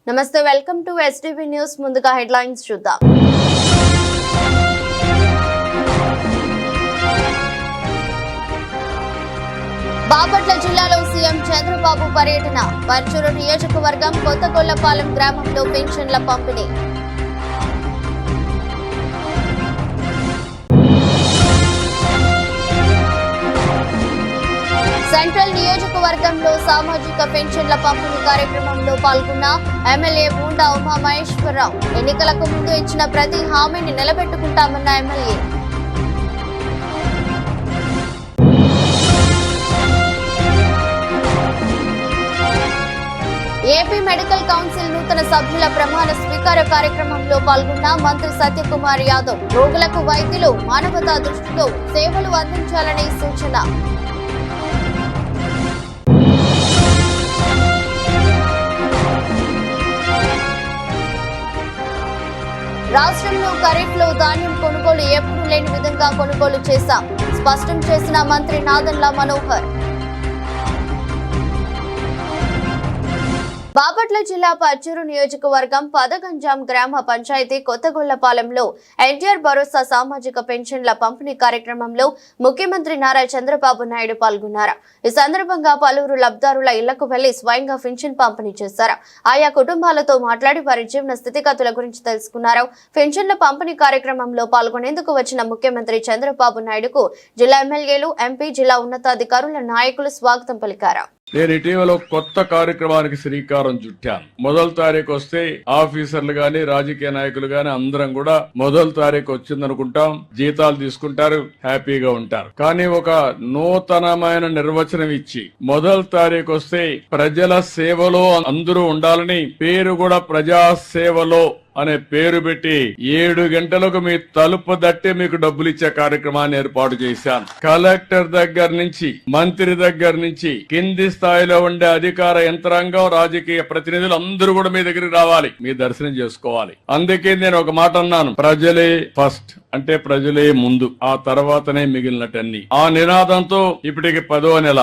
నమస్తే, welcome to STV news. ముందుగా headlines చూద్దాం. బాపట్ల జిల్లాలో సీఎం చంద్రబాబు పర్యటన. పర్చూరు నియోజకవర్గం కొత్తగొల్లపాలెం గ్రామంలో పెన్షన్ల పంపిణీ. సెంట్రల్ నియోజకవర్గంలో సామాజిక పెన్షన్ల పంపిణీ కార్యక్రమంలో పాల్గొన్న ఎమ్మెల్యే బూండా ఉమామహేశ్వరరావు. ఎన్నికలకు ముందు ఇచ్చిన ప్రతి హామీని నిలబెట్టుకుంటామన్న ఎమ్మెల్యే. ఏపీ మెడికల్ కౌన్సిల్ నూతన సభ్యుల ప్రమాణ స్వీకార కార్యక్రమంలో పాల్గొన్న మంత్రి సత్యకుమార్ యాదవ్. రోగులకు వైద్యులు మానవతా దృష్టితో సేవలు అందించాలని సూచన. రాష్ట్రంలో ఖరీఫ్లో ధాన్యం కొనుగోలు ఎప్పుడూ లేని విధంగా కొనుగోలు చేశాం, స్పష్టం చేసిన మంత్రి నాదెండ్ల మనోహర్. బాపట్ల జిల్లా పర్చూరు నియోజకవర్గం పదగంజాం గ్రామ పంచాయతీ కొత్తగొల్లపాలెంలో ఎన్టీఆర్ భరోసా సామాజిక పెన్షన్ల పంపిణీ కార్యక్రమంలో ముఖ్యమంత్రి నారా చంద్రబాబు నాయుడు పాల్గొన్నారు. ఈ సందర్భంగా పలువురు లబ్ధిదారుల ఇళ్లకు వెళ్లి స్వయంగా పెన్షన్ పంపిణీ చేశారు. ఆయా కుటుంబాలతో మాట్లాడి వారి జీవన స్థితిగతుల గురించి తెలుసుకున్నారు. పెన్షన్ల పంపిణీ కార్యక్రమంలో పాల్గొనేందుకు వచ్చిన ముఖ్యమంత్రి చంద్రబాబు నాయుడుకు జిల్లా ఎమ్మెల్యేలు, ఎంపీ, జిల్లా ఉన్నతాధికారుల నాయకులు స్వాగతం పలికారు. నేను ఇటీవల కొత్త కార్యక్రమానికి శ్రీకారం చుట్టాను. మొదటి తారీఖు వస్తే ఆఫీసర్లు గాని, రాజకీయ నాయకులు గాని అందరం కూడా మొదటి తారీఖు వచ్చిందనుకుంటాం, జీతాలు తీసుకుంటారు, హ్యాపీగా ఉంటారు. కానీ ఒక నూతనమైన నిర్వచనం ఇచ్చి మొదటి తారీఖు వస్తే ప్రజల సేవలో అందరూ ఉండాలని, పేరు కూడా ప్రజా సేవలో అనే పేరు పెట్టి 7 గంటలకు మీ తలుపు దట్టి మీకు డబ్బులు ఇచ్చే కార్యక్రమాన్ని ఏర్పాటు చేశాను. కలెక్టర్ దగ్గర నుంచి, మంత్రి దగ్గర నుంచి, కింది స్థాయిలో ఉండే అధికార యంత్రాంగం, రాజకీయ ప్రతినిధులు అందరూ కూడా మీ దగ్గరికి రావాలి, మీ దర్శనం చేసుకోవాలి. అందుకే నేను ఒక మాట అన్నాను, ప్రజలే ఫస్ట్, అంటే ప్రజలే ముందు, ఆ తర్వాతనే మిగిలినటన్ని. ఆ నినాదంతో ఇప్పటికి 10వ నెల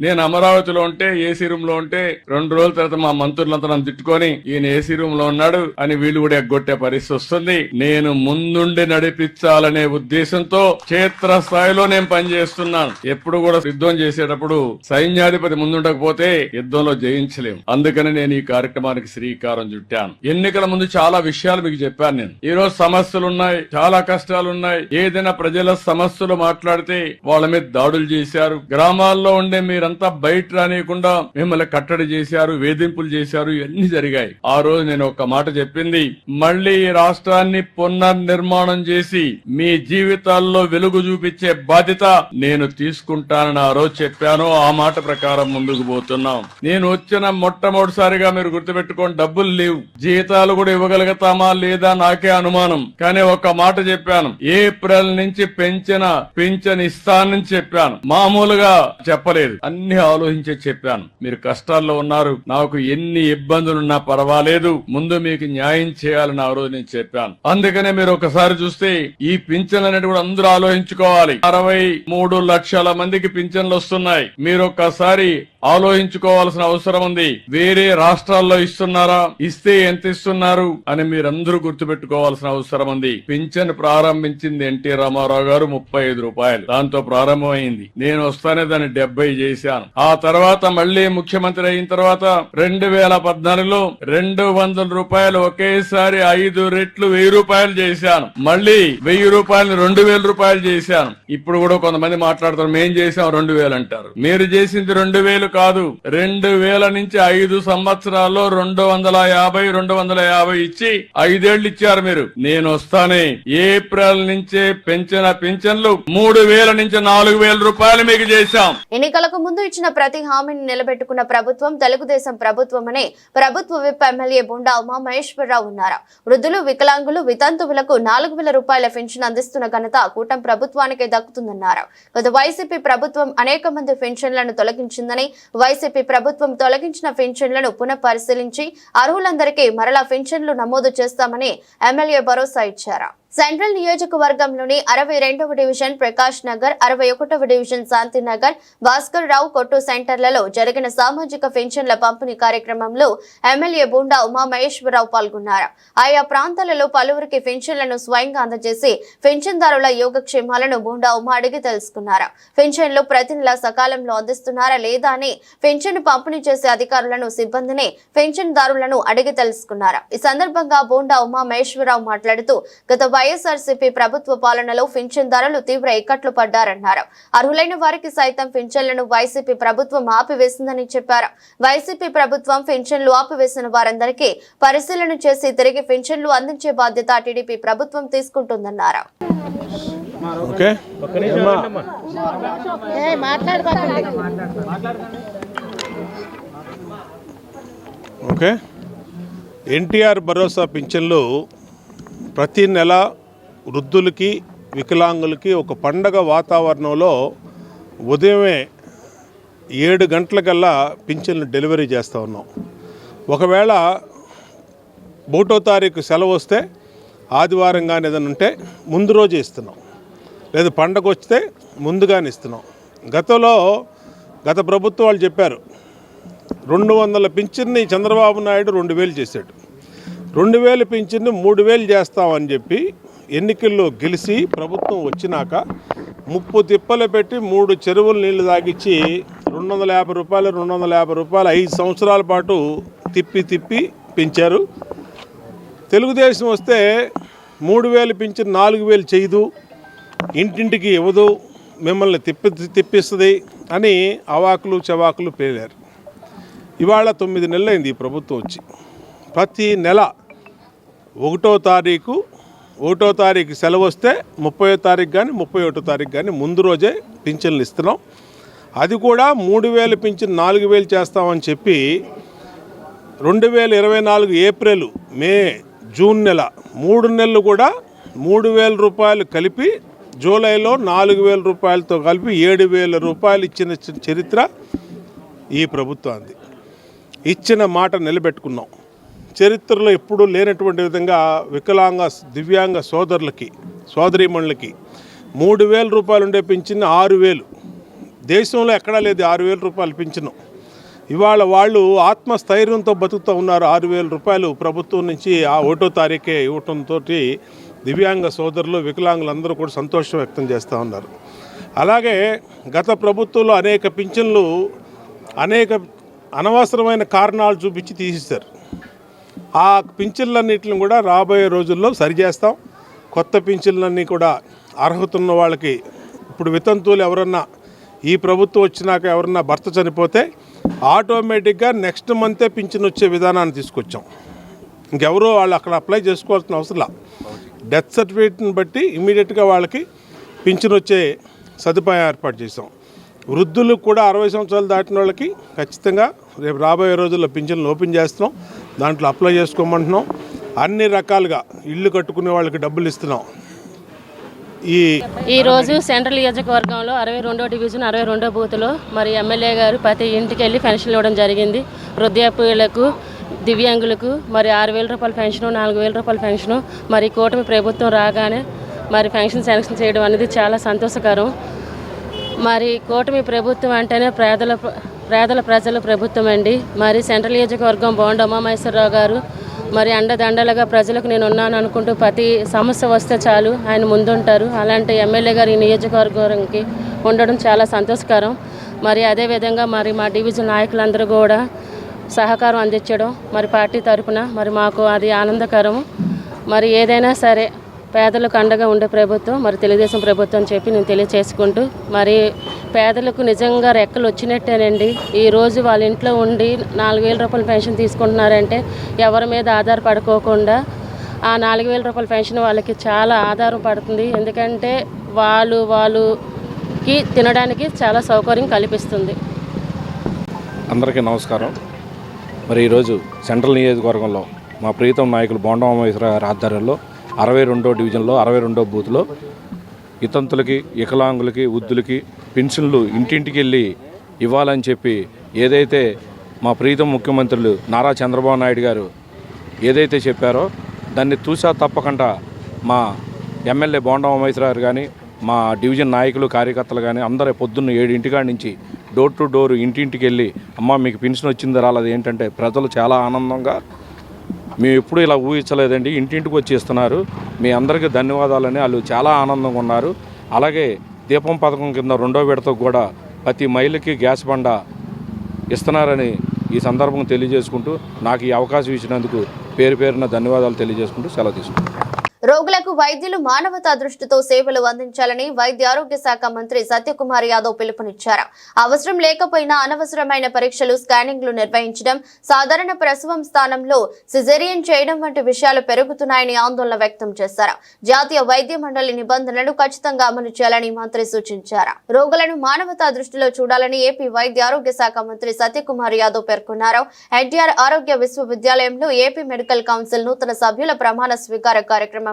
నేను అమరావతిలో ఉంటే, ఏసీ రూమ్ లో ఉంటే 2 రోజుల తర్వాత మా మంత్రులంతా నన్ను తిట్టుకొని ఈయన ఏసీ రూమ్ లో ఉన్నాడు అని వీళ్ళు కూడా ఎగ్గొట్టే పరిస్థితి వస్తుంది. నేను ముందుండి నడిపించాలనే ఉద్దేశంతో క్షేత్ర స్థాయిలో నేను పనిచేస్తున్నాను. ఎప్పుడు కూడా యుద్ధం చేసేటప్పుడు సైన్యాధిపతి ముందుండకపోతే యుద్ధంలో జయించలేము. అందుకని నేను ఈ కార్యక్రమానికి శ్రీకారం చుట్టాను. ఎన్నికల ముందు చాలా విషయాలు మీకు చెప్పాను. నేను ఈ రోజు సమస్యలున్నాయి, చాలా కష్టాలున్నాయి. ఏదైనా ప్రజల సమస్యలు మాట్లాడితే వాళ్ళ మీద దాడులు చేశారు. గ్రామాల్లో ఉండే మీరంతా బయట రానియకుండా మిమ్మల్ని కట్టడి చేశారు, వేధింపులు చేశారు, ఇవన్నీ జరిగాయి. ఆ రోజు నేను ఒక మాట చెప్పింది, మళ్లీ ఈ రాష్ట్రాన్ని పునర్నిర్మాణం చేసి మీ జీవితాల్లో వెలుగు చూపించే బాధ్యత నేను తీసుకుంటానని ఆ రోజు చెప్పాను. ఆ మాట ప్రకారం ముందుకు పోతున్నాం. నేను వచ్చిన మొట్టమొదటిసారిగా మీరు గుర్తుపెట్టుకోండి, డబ్బులు లేవు, జీతాలు కూడా ఇవ్వగలుగుతామా లేదా నాకే అనుమానం. కానీ ఒక మాట చెప్పాను, ఏప్రిల్ నుంచి పింఛన్ ఇస్తానని చెప్పాను. మామూలుగా చెప్పలేదు, అన్ని ఆలోచించే చెప్పాను. మీరు కష్టాల్లో ఉన్నారు, నాకు ఎన్ని ఇబ్బందులున్నా పర్వాలేదు, ముందు మీకు న్యాయం చేయాలని ఆ రోజు నేను చెప్పాను. అందుకనే మీరు ఒకసారి చూస్తే ఈ పింఛన్లు అనేది కూడా అందరూ ఆలోచించుకోవాలి. 63 లక్షల మందికి పింఛన్లు వస్తున్నాయి. మీరు ఒక్కసారి ఆలోచించుకోవాల్సిన అవసరం ఉంది. వేరే రాష్ట్రాల్లో ఇస్తున్నారా, ఇస్తే ఎంత ఇస్తున్నారు అని మీరందరూ గుర్తుపెట్టుకోవాల్సిన అవసరం ఉంది. పింఛన్ ప్రారంభించింది ఎన్టీ రామారావు గారు 35 రూపాయలు, దాంతో ప్రారంభమైంది. నేను వస్తానే దాన్ని 70 చేశాను. ఆ తర్వాత మళ్లీ ముఖ్యమంత్రి అయిన తర్వాత 2014లో 200 రూపాయలు ఒకేసారి 5 రెట్లు 1000 రూపాయలు చేశాను. మళ్లీ 1000 రూపాయలు 2000 రూపాయలు చేశాను. ఇప్పుడు కూడా కొంతమంది మాట్లాడతారు, మేం చేశాం 2000 అంటారు. మీరు చేసింది 2000 కాదు, 2000 నుంచి 5 సంవత్సరాల్లో 250 ఇచ్చి 5 ఏళ్లు ఇచ్చారు మీరు. నేను వస్తానే ఏప్రిల్ నుంచే పింఛన్లు 3000 నుంచి 4000 రూపాయలు మీకు చేశాం. ఎన్నికలకు ముందు ఇచ్చిన ప్రతి హామీని నిలబెట్టుకున్న ప్రభుత్వం తెలుగుదేశం ప్రభుత్వం అని ప్రభుత్వ విప్ ఎమ్మెల్యే బూండా ఉమామహేశ్వరరావు ఉన్నారు. వృద్ధులు, వికలాంగులు, వితంతువులకు 4000 రూపాయల పెన్షన్ అందిస్తున్న ఘనత కూటమి ప్రభుత్వానికే దక్కుతుందన్నారు. గత వైసీపీ ప్రభుత్వం అనేక మంది పెన్షన్లను తొలగించిందని, వైసీపీ ప్రభుత్వం తొలగించిన పెన్షన్లను పునః పరిశీలించి అర్హులందరికీ మరలా పెన్షన్లు నమోదు చేస్తామని ఎమ్మెల్యే భరోసా ఇచ్చారు. సెంట్రల్ నియోజకవర్గంలోని 62వ డివిజన్ ప్రకాష్ నగర్, 61వ డివిజన్ శాంతినగర్, భాస్కర్ రావు కొట్టు సెంటర్లలో జరిగిన సామాజిక పెన్షన్ల పంపిణీ కార్యక్రమంలో ఎమ్మెల్యే బూండా ఉమామహేశ్వరరావు పాల్గొన్నారు. ఆయా ప్రాంతాలలో పలువురికి పెన్షన్లను స్వయంగా అందజేసి పెన్షన్దారుల యోగక్షేమాలను బూండా ఉమా అడిగి తెలుసుకున్నారు. పెన్షన్లు ప్రతి నెల సకాలంలో అందిస్తున్నారా లేదా అని పెన్షన్ పంపిణీ చేసే అధికారులను, సిబ్బందిని, పెన్షన్దారులను అడిగి తెలుసుకున్నారు. ఈ సందర్భంగా బూండా ఉమామహేశ్వరరావు మాట్లాడుతూ గత వైఎస్ఆర్సీపీ ప్రభుత్వ పాలనలో పింఛన్దారులు తీవ్ర ఇక్కట్లు పడ్డారన్నారు. అర్హులైన వారికి సైతం పింఛన్లను వైసీపీ ప్రభుత్వం ఆపివేసిందని చెప్పారు. వైసీపీ ప్రభుత్వం పింఛన్లు ఆపివేసిన వారందరికీ పరిశీలన చేసి తిరిగి పింఛన్లు అందించే బాధ్యత టీడీపీ ప్రభుత్వం తీసుకుంటుందన్నారు. ఎన్టీఆర్ భరోసా పింఛన్లు ప్రతి నెల వృద్ధులకి, వికలాంగులకి ఒక పండగ వాతావరణంలో ఉదయమే 7 గంటలకల్లా పింఛన్లు డెలివరీ చేస్తూ ఉన్నాం. ఒకవేళ 1వ తారీఖు సెలవు వస్తే ఆదివారం కానీ ఏదైనా ఉంటే ముందు రోజే ఇస్తున్నాం, లేదా పండగ వస్తే ముందుగానే ఇస్తున్నాం. గత ప్రభుత్వం వాళ్ళు చెప్పారు 200 పింఛన్ని చంద్రబాబు నాయుడు 2000 చేశాడు. 2000 పింఛన్ని 3000 చేస్తామని చెప్పి ఎన్నికల్లో గెలిచి ప్రభుత్వం వచ్చినాక 30 తిప్పలు పెట్టి 3 చెరువులు నీళ్లు తాగిచ్చి 250 రూపాయలు 5 సంవత్సరాల పాటు తిప్పి పెంచారు. తెలుగుదేశం వస్తే 3000 పింఛన్ 4000 చేయదు, ఇంటింటికి ఇవ్వదు, మిమ్మల్ని తిప్పిస్తుంది అని అవాకులు చవాకులు పేలారు. ఇవాళ 9 నెలలైంది ఈ ప్రభుత్వం వచ్చి. ప్రతి నెల 1వ తారీఖు సెలవు వస్తే 30వ తారీఖు కానీ 31వ తారీఖు కానీ ముందు రోజే పింఛన్లు ఇస్తున్నాం. అది కూడా 3000 పింఛన్ 4000 చేస్తామని చెప్పి 2024 ఏప్రిల్, మే, జూన్ నెల 3 నెలలు కూడా 3000 రూపాయలు కలిపి జూలైలో 4000 రూపాయలతో కలిపి 7000 రూపాయలు ఇచ్చిన చరిత్ర ఈ ప్రభుత్వానికి. ఇచ్చిన మాట నిలబెట్టుకున్నాం. చరిత్రలో ఎప్పుడూ లేనటువంటి విధంగా వికలాంగ, దివ్యాంగ సోదరులకి, సోదరీమణులకి 3000 రూపాయలు ఉండే పింఛన్ 6000, దేశంలో ఎక్కడా లేదు 6000 రూపాయలు పింఛను. ఇవాళ వాళ్ళు ఆత్మస్థైర్యంతో బతుకుతూ ఉన్నారు. 6000 రూపాయలు ప్రభుత్వం నుంచి ఆ 1వ తారీఖే ఇవ్వటంతో దివ్యాంగ సోదరులు, వికలాంగులందరూ కూడా సంతోషం వ్యక్తం చేస్తూ ఉన్నారు. అలాగే గత ప్రభుత్వంలో అనేక పింఛన్లు అనేక అనవసరమైన కారణాలు చూపించి తీసేశారు. ఆ పింఛన్లన్నింటిని కూడా రాబోయే రోజుల్లో సరిచేస్తాం. కొత్త పింఛన్లన్నీ కూడా అర్హత ఉన్న వాళ్ళకి, ఇప్పుడు వితంతువులు ఎవరన్నా ఈ ప్రభుత్వం వచ్చినాక ఎవరన్నా భర్త చనిపోతే ఆటోమేటిక్గా నెక్స్ట్ మంతే పింఛన్ వచ్చే విధానాన్ని తీసుకొచ్చాం. ఇంకెవరో వాళ్ళు అక్కడ అప్లై చేసుకోవాల్సిన అవసరం. డెత్ సర్టిఫికేట్ని బట్టి ఇమీడియట్గా వాళ్ళకి పింఛన్ వచ్చే సదుపాయం ఏర్పాటు చేసాం. వృద్ధులకు కూడా 60 సంవత్సరాలు దాటిన వాళ్ళకి ఖచ్చితంగా రేపు రాబోయే రోజుల్లో పింఛన్లు ఓపెన్ చేస్తున్నాం. దాంట్లో అప్లై చేసుకోమంటున్నాం. అన్ని రకాలుగా ఇల్లు కట్టుకునే వాళ్ళకి డబ్బులు ఇస్తున్నాం. ఈరోజు సెంట్రల్ నియోజకవర్గంలో 62వ డివిజన్ 62వ బూత్లో మరి ఎమ్మెల్యే గారు ప్రతి ఇంటికి వెళ్ళి పెన్షన్లు ఇవ్వడం జరిగింది. వృద్ధాప్యులకు, దివ్యాంగులకు మరి 6000 రూపాయల పెన్షను, 4000 రూపాయల పెన్షను మరి కూటమి ప్రభుత్వం రాగానే మరి పెన్షన్ శాంక్షన్ చేయడం అనేది చాలా సంతోషకరం. మరి కూటమి ప్రభుత్వం అంటేనే ప్రజల ప్రభుత్వం అండి. మరి సెంట్రల్ నియోజకవర్గం బోండా ఉమామహేశ్వరరావు గారు మరి అండదండలుగా ప్రజలకు నేను ఉన్నాను అనుకుంటూ ప్రతి సమస్య వస్తే చాలు ఆయన ముందుంటారు. అలాంటి ఎమ్మెల్యే గారు ఈ నియోజకవర్గానికి ఉండడం చాలా సంతోషకరం. మరి అదేవిధంగా మరి మా డివిజన్ నాయకులందరూ కూడా సహకారం అందించడం మరి పార్టీ తరఫున మరి మాకు అది ఆనందకరం. మరి ఏదైనా సరే పేదలకు అండగా ఉండే ప్రభుత్వం మరి తెలుగుదేశం ప్రభుత్వం అని చెప్పి నేను తెలియచేసుకుంటూ, మరి పేదలకు నిజంగా రెక్కలు వచ్చినట్టేనండి. ఈరోజు వాళ్ళ ఇంట్లో ఉండి 4000 రూపాయల పెన్షన్ తీసుకుంటున్నారంటే ఎవరి మీద ఆధారపడుకోకుండా ఆ 4000 రూపాయల పెన్షన్ వాళ్ళకి చాలా ఆధారం పడుతుంది. ఎందుకంటే వాళ్ళకి తినడానికి చాలా సౌకర్యం కల్పిస్తుంది. అందరికీ నమస్కారం. మరి ఈరోజు సెంట్రల్ నియోజకవర్గంలో మా ప్రీతం నాయకులు బోండా ఉమామహేశ్వరరావు గారి ఆధ్వర్యంలో 62వ డివిజన్లో 62వ బూత్లో వితంతులకి, వికలాంగులకి, వృద్ధులకి పెన్షన్లు ఇంటింటికి వెళ్ళి ఇవ్వాలని చెప్పి ఏదైతే మా ప్రీతం ముఖ్యమంత్రులు నారా చంద్రబాబు నాయుడు గారు ఏదైతే చెప్పారో దాన్ని తూచా తప్పకుండా మా ఎమ్మెల్యే బోండా ఉమేశ్వరరావు కానీ మా డివిజన్ నాయకులు కార్యకర్తలు కానీ అందరూ పొద్దున్న 7 నుంచి డోర్ టు డోర్ ఇంటింటికి వెళ్ళి అమ్మ మీకు పెన్షన్ వచ్చింది రాలేదు ఏంటంటే ప్రజలు చాలా ఆనందంగా మేము ఎప్పుడు ఇలా ఊహించలేదండి ఇంటింటికి వచ్చి ఇస్తున్నారు మీ అందరికీ ధన్యవాదాలని వాళ్ళు చాలా ఆనందంగా ఉన్నారు. అలాగే దీపం పథకం కింద 2వ విడత కూడా ప్రతి మహిళకి గ్యాస్ బండ ఇస్తున్నారని ఈ సందర్భంగా తెలియజేసుకుంటూ నాకు ఈ అవకాశం ఇచ్చినందుకు పేరున ధన్యవాదాలు తెలియజేసుకుంటూ సెలవు తీసుకుంటాను. రోగులకు వైద్యులు మానవతా దృష్టితో సేవలు అందించాలని వైద్య ఆరోగ్య శాఖ మంత్రి సత్యకుమార్ యాదవ్ పిలుపునిచ్చారు. అవసరం లేకపోయినా అనవసరమైన పరీక్షలు, స్కానింగ్లు నిర్వహించడం, సాధారణ ప్రసవం స్థానంలో సిజేరియన్ చేయడం వంటి విషయాలు పెరుగుతున్నాయని ఆందోళన వ్యక్తం చేశారు. జాతీయ వైద్య మండలి నిబంధనలను ఖచ్చితంగా అమలు చేయాలని మంత్రి సూచించారు. రోగులను మానవతా దృష్టిలో చూడాలని ఏపీ వైద్య ఆరోగ్య శాఖ మంత్రి సత్యకుమార్ యాదవ్ పేర్కొన్నారు. ఎన్టీఆర్ ఆరోగ్య విశ్వవిద్యాలయంలో ఏపీ మెడికల్ కౌన్సిల్ నూతన సభ్యుల ప్రమాణ స్వీకార కార్యక్రమం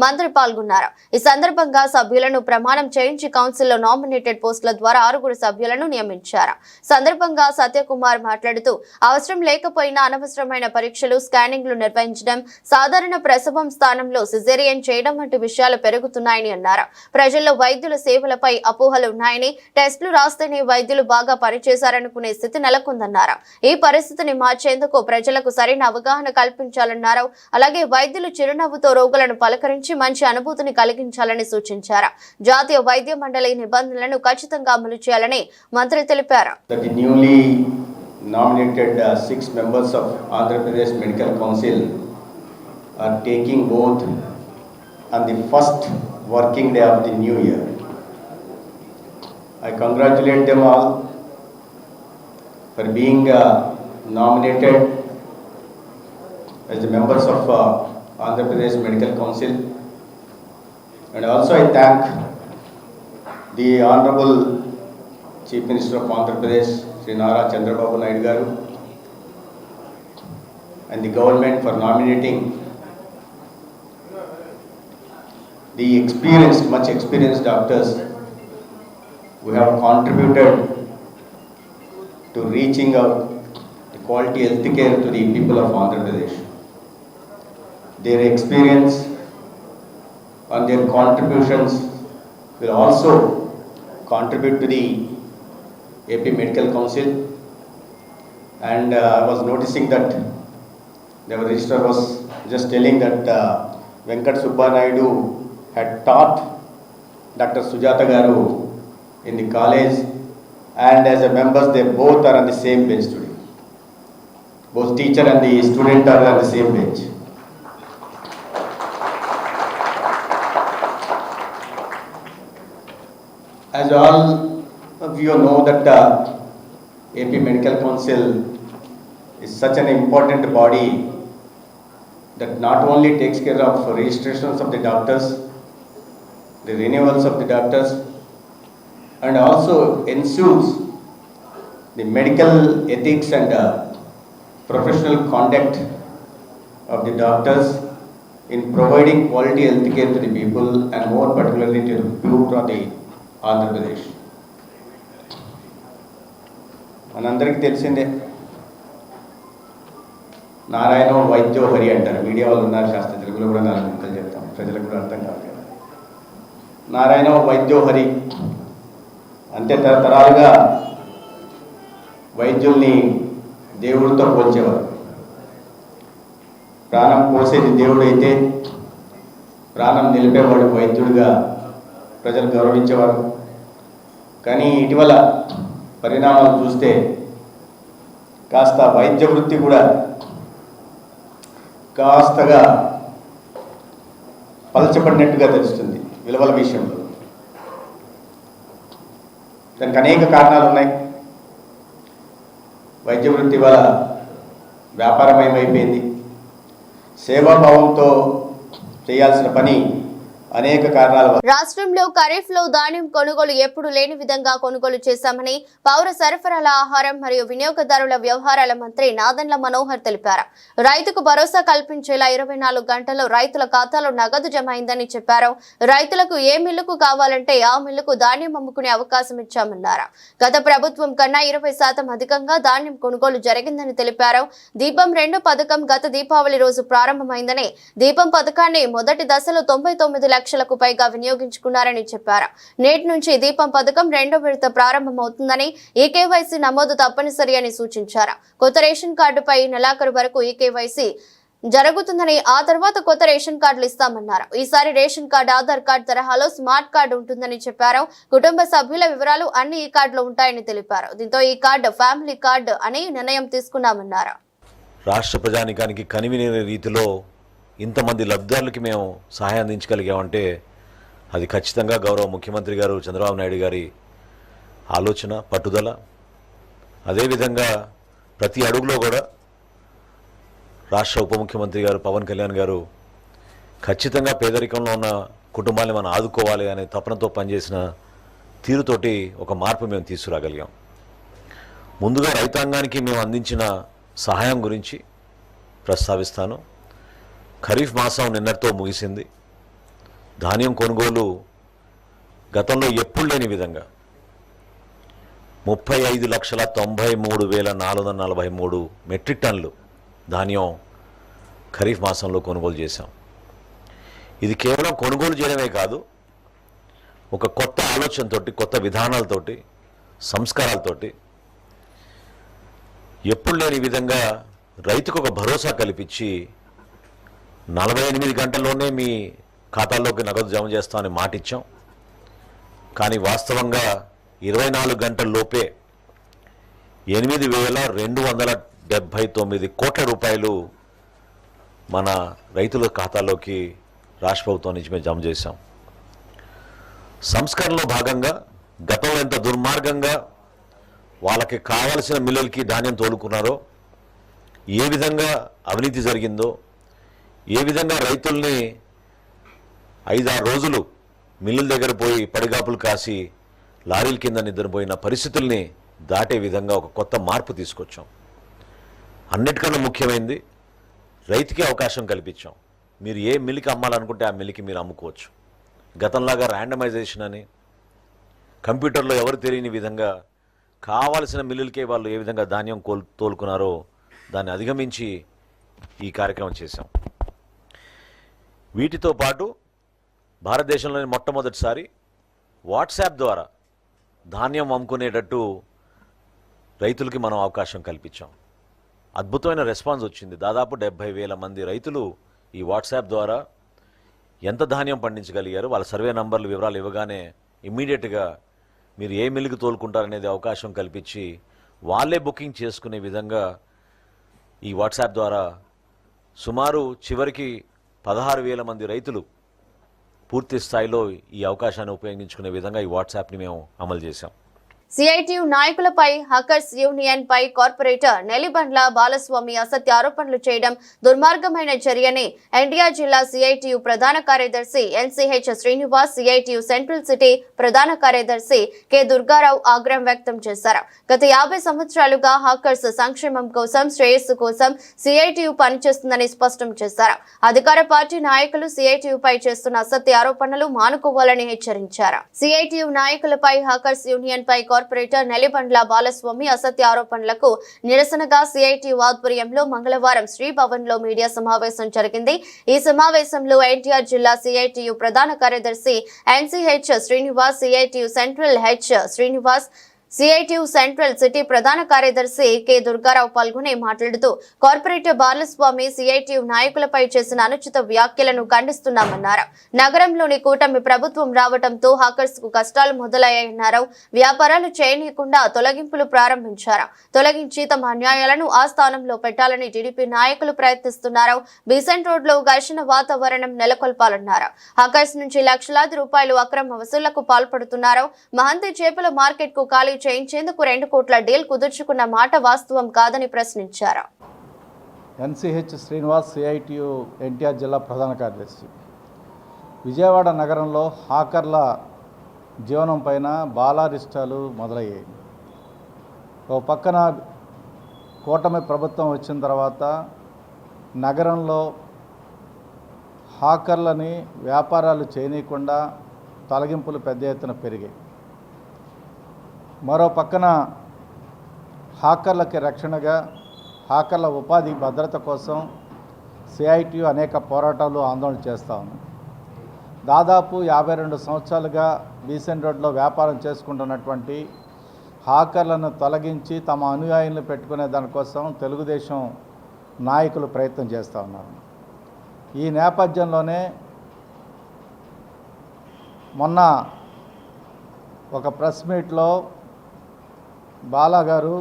మంత్రి పాల్గొన్నారు. ఈ సందర్భంగా సభ్యులను ప్రమాణం చేయించి కౌన్సిల్లో నామినేటెడ్ పోస్టుల ద్వారా 6 సభ్యులను నియమించారు. సందర్భంగా సత్యకుమార్ మాట్లాడుతూ అవసరం లేకపోయినా అనవసరమైన పరీక్షలు, స్కానింగ్లు నిర్వహించడం, సాధారణ ప్రసవం స్థానంలో సిజేరియన్ చేయడం వంటి విషయాలు పెరుగుతున్నాయని అన్నారు. ప్రజల్లో వైద్యుల సేవలపై అపోహలు ఉన్నాయని, టెస్టులు రాస్తేనే వైద్యులు బాగా పనిచేశారనుకునే స్థితి నెలకొందన్నారు. ఈ పరిస్థితిని మార్చేందుకు ప్రజలకు సరైన అవగాహన కల్పించాలన్నారు. అలాగే వైద్యులు చిరునవ్వుతో రోగులను పలకరించి మంచి అనుభూతిని కలిగించాలని సూచించారు. జాతీయ వైద్య మండలి నిబంధనలను ఖచ్చితంగా అమలు చేయాలని మంత్రి తెలిపారు. The newly nominated 6 members of Andhra Pradesh Medical Council are taking oath on the first working day of the new year. I congratulate them all for being nominated as the members of Andhra Pradesh Medical Council, and also I thank the Honorable Chief Minister of Andhra Pradesh, Sri Nara Chandrababu Naidu Garu, and the government for nominating the much experienced doctors who have contributed to reaching out the quality health care to the people of Andhra Pradesh. Their experience and their contributions will also contribute to the AP Medical Council. And I was noticing that the registrar was just telling that Venkat Subba Naidu had taught Dr. Sujata Garu in the college, and as a members they both are on the same bench today. Both teacher and the student are on the same bench. As all of you know that AP Medical Council is such an important body that not only takes care of registrations of the doctors, the renewals of the doctors, and also ensures the medical ethics and professional conduct of the doctors in providing quality health care to the people, and more particularly to the people of the Andhra Pradesh. మనందరికీ తెలిసిందే, నారాయణ వైద్యో హరి అంటారు. Media వాళ్ళు ఉన్నారు, కాస్త తెలుగులో కూడా 4 ముక్కలు చెప్తాం, ప్రజలకు కూడా అర్థం కాదు కదా. నారాయణ వైద్యో హరి అంటే తరతరాలుగా వైద్యుల్ని దేవుడితో పోల్చేవారు. ప్రాణం పోసేది దేవుడైతే ప్రాణం నిలిపేవాడు వైద్యుడిగా ప్రజలు గౌరవించేవారు. కానీ ఇటీవల పరిణామాలు చూస్తే కాస్త వైద్య వృత్తి కూడా కాస్తగా పలచబడినట్టుగా తెలుస్తుంది విలువల విషయంలో. దానికి అనేక కారణాలు ఉన్నాయి. వైద్య వృత్తి వల్ల వ్యాపారమయమైపోయింది. సేవాభావంతో చేయాల్సిన పని అనేక కారణాల వల్ల. రాష్ట్రంలో ఖరీఫ్ లో ధాన్యం కొనుగోలు ఎప్పుడు లేని విధంగా కొనుగోలు చేశామని పౌర సరఫరాల, ఆహారం మరియు వినియోగదారుల వ్యవహారాల మంత్రి నాదెండ్ల మనోహర్ తెలిపారు. రైతుకు భరోసా కల్పించేలా 24 గంటల్లో రైతుల ఖాతాలో నగదు జమ అయిందని చెప్పారు. రైతులకు ఏ మిల్లుకు కావాలంటే ఆ మిల్లుకు ధాన్యం అమ్ముకునే అవకాశం ఇచ్చామన్నారు. గత ప్రభుత్వం కన్నా 20% అధికంగా ధాన్యం కొనుగోలు జరిగిందని తెలిపారు. దీపం 2 పథకం గత దీపావళి రోజు ప్రారంభమైందని, దీపం పథకాన్ని మొదటి దశలో 99 లక్షలకు పైగా వినియోగించుకున్నారని చెప్పారు. నేటి నుంచి దీపం పథకం 2వ విడత ప్రారంభమవుతుందని ఈ కేవైసీ నమోదు తప్పనిసరి అని సూచించారు. కొత్త రేషన్ కార్డుపై నెలాఖరు వరకు ఈ కేవైసీ జరుగుతుందని, ఆ తర్వాత కొత్త రేషన్ కార్డులు ఇస్తామన్నారు. ఈసారి రేషన్ కార్డు ఆధార్ కార్డు తరహాలో స్మార్ట్ కార్డు ఉంటుందని చెప్పారు. కుటుంబ సభ్యుల వివరాలు అన్ని ఈ కార్డులో ఉంటాయని తెలిపారు. దీంతో ఈ కార్డు ఫ్యామిలీ కార్డు అని నిర్ణయం తీసుకున్నామన్నారు. రాష్ట్ర ప్రజానికానికి కనివిని రీతిలో ఇంతమంది లబ్ధిదారులకి మేము సహాయం అందించగలిగామంటే అది ఖచ్చితంగా గౌరవ ముఖ్యమంత్రి గారు చంద్రబాబు నాయుడు గారి ఆలోచన, పట్టుదల. అదేవిధంగా ప్రతి అడుగులో కూడా రాష్ట్ర ఉప ముఖ్యమంత్రి గారు పవన్ కళ్యాణ్ గారు ఖచ్చితంగా పేదరికంలో ఉన్న కుటుంబాన్ని మనం ఆదుకోవాలి అనే తపనతో పనిచేసిన తీరుతోటి ఒక మార్పు మేము తీసుకురాగలిగాం. ముందుగా రైతాంగానికి మేము అందించిన సహాయం గురించి ప్రస్తావిస్తాను. ఖరీఫ్ మాసం నిన్నటితో ముగిసింది. ధాన్యం కొనుగోలు గతంలో ఎప్పుడు లేని విధంగా 35,93,443 మెట్రిక్ టన్నులు ధాన్యం ఖరీఫ్ మాసంలో కొనుగోలు చేశాం. ఇది కేవలం కొనుగోలు చేయడమే కాదు, ఒక కొత్త ఆలోచనతోటి, కొత్త విధానాలతోటి, సంస్కారాలతోటి ఎప్పుడు లేని విధంగా రైతుకు ఒక భరోసా కల్పించి 48 గంటల్లోనే మీ ఖాతాల్లోకి నగదు జమ చేస్తామని మాట ఇచ్చాం. కానీ వాస్తవంగా 24 గంటల్లోపే 8,279 కోట్ల రూపాయలు మన రైతుల ఖాతాలోకి రాష్ట్ర ప్రభుత్వం నుంచి మేము జమ చేశాం. సంస్కరణలో భాగంగా గతంలో ఎంత దుర్మార్గంగా వాళ్ళకి కావలసిన మిల్లులకి ధాన్యం తోలుకున్నారో, ఏ విధంగా అవినీతి జరిగిందో, ఏ విధంగా రైతుల్ని 5-6 రోజులు మిల్లుల దగ్గర పోయి పడిగాపులు కాసి లారీల కింద నిద్రపోయిన పరిస్థితుల్ని దాటే విధంగా ఒక కొత్త మార్పు తీసుకొచ్చాం. అన్నిటికన్నా ముఖ్యమైనది రైతుకి అవకాశం కల్పించాం. మీరు ఏ మిల్లుకి అమ్మాలనుకుంటే ఆ మిల్లుకి మీరు అమ్ముకోవచ్చు. గతంలాగా ర్యాండమైజేషన్ అని కంప్యూటర్లో ఎవరు తెలియని విధంగా కావాల్సిన మిల్లులకే వాళ్ళు ఏ విధంగా ధాన్యం తోలుకున్నారో దాన్ని అధిగమించి ఈ కార్యక్రమం చేశాం. వీటితో పాటు భారతదేశంలోని మొట్టమొదటిసారి వాట్సాప్ ద్వారా ధాన్యం అమ్ముకునేటట్టు రైతులకి మనం అవకాశం కల్పించాం. అద్భుతమైన రెస్పాన్స్ వచ్చింది. దాదాపు 70,000 మంది రైతులు ఈ వాట్సాప్ ద్వారా ఎంత ధాన్యం పండించగలిగారు, వాళ్ళ సర్వే నంబర్లు వివరాలు ఇవ్వగానే ఇమ్మీడియట్గా మీరు ఏ మిల్లుకి తోలుకుంటారనేది అవకాశం కల్పించి వాళ్ళే బుకింగ్ చేసుకునే విధంగా ఈ వాట్సాప్ ద్వారా సుమారు చివరికి 16,000 మంది రైతులు పూర్తి స్థాయిలో ఈ అవకాశాన్ని ఉపయోగించుకునే విధంగా ఈ వాట్సాప్ని మేము అమలు చేశాం. సిఐటియు నాయకులపై హకర్స్ యూనియన్ పై కార్పొరేటర్ నెల్లిబండ్ల బాలస్వామి అసత్య ఆరోపణలు చేయడం దుర్మార్గమైన చర్యని ఎన్టీఆర్ జిల్లా సిఐటియు ప్రధాన కార్యదర్శి NCH Srinivas, CITU central city ప్రధాన కార్యదర్శి కె దుర్గారావు ఆగ్రహం వ్యక్తం చేశారు. గత 50 సంవత్సరాలుగా హకర్స్ సంక్షేమం కోసం, శ్రేయస్సు కోసం సిఐటియు పనిచేస్తుందని స్పష్టం చేశారు. అధికార పార్టీ నాయకులు సిఐటియుపై చేస్తున్న అసత్య ఆరోపణలు మానుకోవాలని హెచ్చరించారు. సిఐటియు నాయకులపై హకర్స్ యూనియన్ పై కార్పొరేటర్ నెల్లిబండ్ల బాలస్వామి అసత్య ఆరోపణలకు నిరసనగా సిఐటియు ఆధ్వర్యంలో మంగళవారం శ్రీభవన్ లో మీడియా సమావేశం జరిగింది. ఈ సమావేశంలో ఎన్టీఆర్ జిల్లా సిఐటియు ప్రధాన కార్యదర్శి NCH Srinivas, CITU central H Srinivas, CITU central city ప్రధాన కార్యదర్శి కె దుర్గారావు పాల్గొని మాట్లాడుతూ కార్పొరేటర్ బాలస్వామి సిఐటియు నాయకులపై చేసిన అనుచిత వ్యాఖ్యలను ఖండిస్తున్నామన్నారు. నగరంలోని కూటమి ప్రభుత్వం రావడంతో హాకర్స్ కు కష్టాలు మొదలయ్యాయన్నారు. వ్యాపారాలు చేయనీయకుండా తొలగింపులు ప్రారంభించారు. తొలగించి తమ అన్యాయాలను ఆ స్థానంలో పెట్టాలని టీడీపీ నాయకులు ప్రయత్నిస్తున్నారు. బీసెంట్ రోడ్ లో ఘర్షణ వాతావరణం నెలకొల్పాలన్నారు. హాకర్స్ నుంచి లక్షలాది రూపాయలు అక్రమ వసూళ్లకు పాల్పడుతున్నారు. మహంతి చేపల మార్కెట్ కు ఖాళీ చేయించేందుకు 2 కోట్ల డీల్ కుదుర్చుకున్న మాట వాస్తవం కాదని ప్రశ్నించారు. ఎన్సీహెచ్ శ్రీనివాస్, సిఐటియు ఎన్టీఆర్ జిల్లా ప్రధాన కార్యదర్శి. విజయవాడ నగరంలో హాకర్ల జీవనం పైన బాలారిష్టాలు మొదలయ్యాయి. ఓ పక్కన కూటమి ప్రభుత్వం వచ్చిన తర్వాత నగరంలో హాకర్లని వ్యాపారాలు చేయనీయకుండా తొలగింపులు పెద్ద ఎత్తున పెరిగాయి. మరో పక్కన హాకర్లకి రక్షణగా, హాకర్ల ఉపాధి భద్రత కోసం సిఐటియు అనేక పోరాటాలు, ఆందోళన చేస్తూ ఉంది. దాదాపు 52 సంవత్సరాలుగా బీసెంట్ రోడ్లో వ్యాపారం చేసుకుంటున్నటువంటి హాకర్లను తొలగించి తమ అనుయాయులను పెట్టుకునే దానికోసం తెలుగుదేశం నాయకులు ప్రయత్నం చేస్తూ ఉన్నారు. ఈ నేపథ్యంలోనే మొన్న ఒక ప్రెస్ మీట్లో బాలా గారు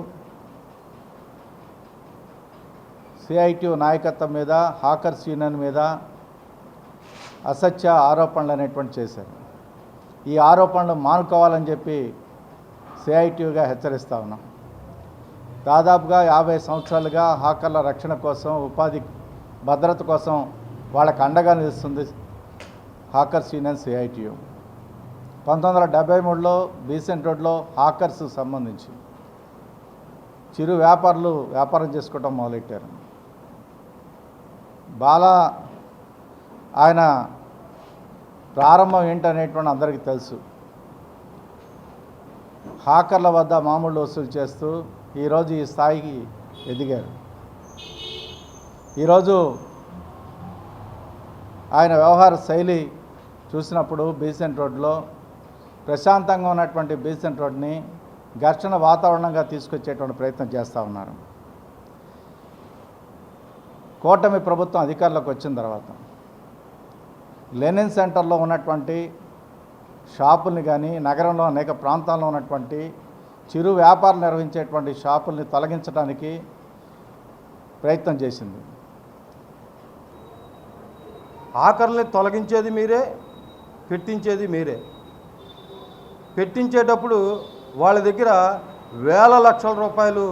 సిఐటియు నాయకత్వం మీద హాకర్స్ యూనియన్ మీద అసత్య ఆరోపణలు అనేటువంటి చేశారు. ఈ ఆరోపణలు మానుకోవాలని చెప్పి సిఐటియుగా హెచ్చరిస్తూ ఉన్నాం. దాదాపుగా 50 సంవత్సరాలుగా హాకర్ల రక్షణ కోసం, ఉపాధి భద్రత కోసం వాళ్ళకు అండగా నిలుస్తుంది హాకర్స్ యూనియన్ సిఐటియు. 1973లో బీసెంట్ రోడ్లో హాకర్స్ సంబంధించి చిరు వ్యాపారులు వ్యాపారం చేసుకోవడం మొదలెట్టారు. బాలా ఆయన ప్రారంభం ఏంటనేటువంటి అందరికీ తెలుసు. హాకర్ల వద్ద మామూలు వసూలు చేస్తూ ఈరోజు ఈ స్థాయికి ఎదిగారు. ఈరోజు ఆయన వ్యవహార శైలి చూసినప్పుడు బీసెంట్ రోడ్లో ప్రశాంతంగా ఉన్నటువంటి బీసెంట్ రోడ్ని ఘర్షణ వాతావరణంగా తీసుకొచ్చేటువంటి ప్రయత్నం చేస్తూ ఉన్నారు. కూటమి ప్రభుత్వం అధికారంలోకి వచ్చిన తర్వాత లెనిన్ సెంటర్లో ఉన్నటువంటి షాపుల్ని కానీ, నగరంలో అనేక ప్రాంతాల్లో ఉన్నటువంటి చిరు వ్యాపారం నిర్వహించేటువంటి షాపుల్ని తొలగించడానికి ప్రయత్నం చేసింది. ఆఖరుల్ని తొలగించేది మీరే, పెట్టించేది మీరే. పెట్టించేటప్పుడు వాళ్ళ దగ్గర వేల లక్షల రూపాయలు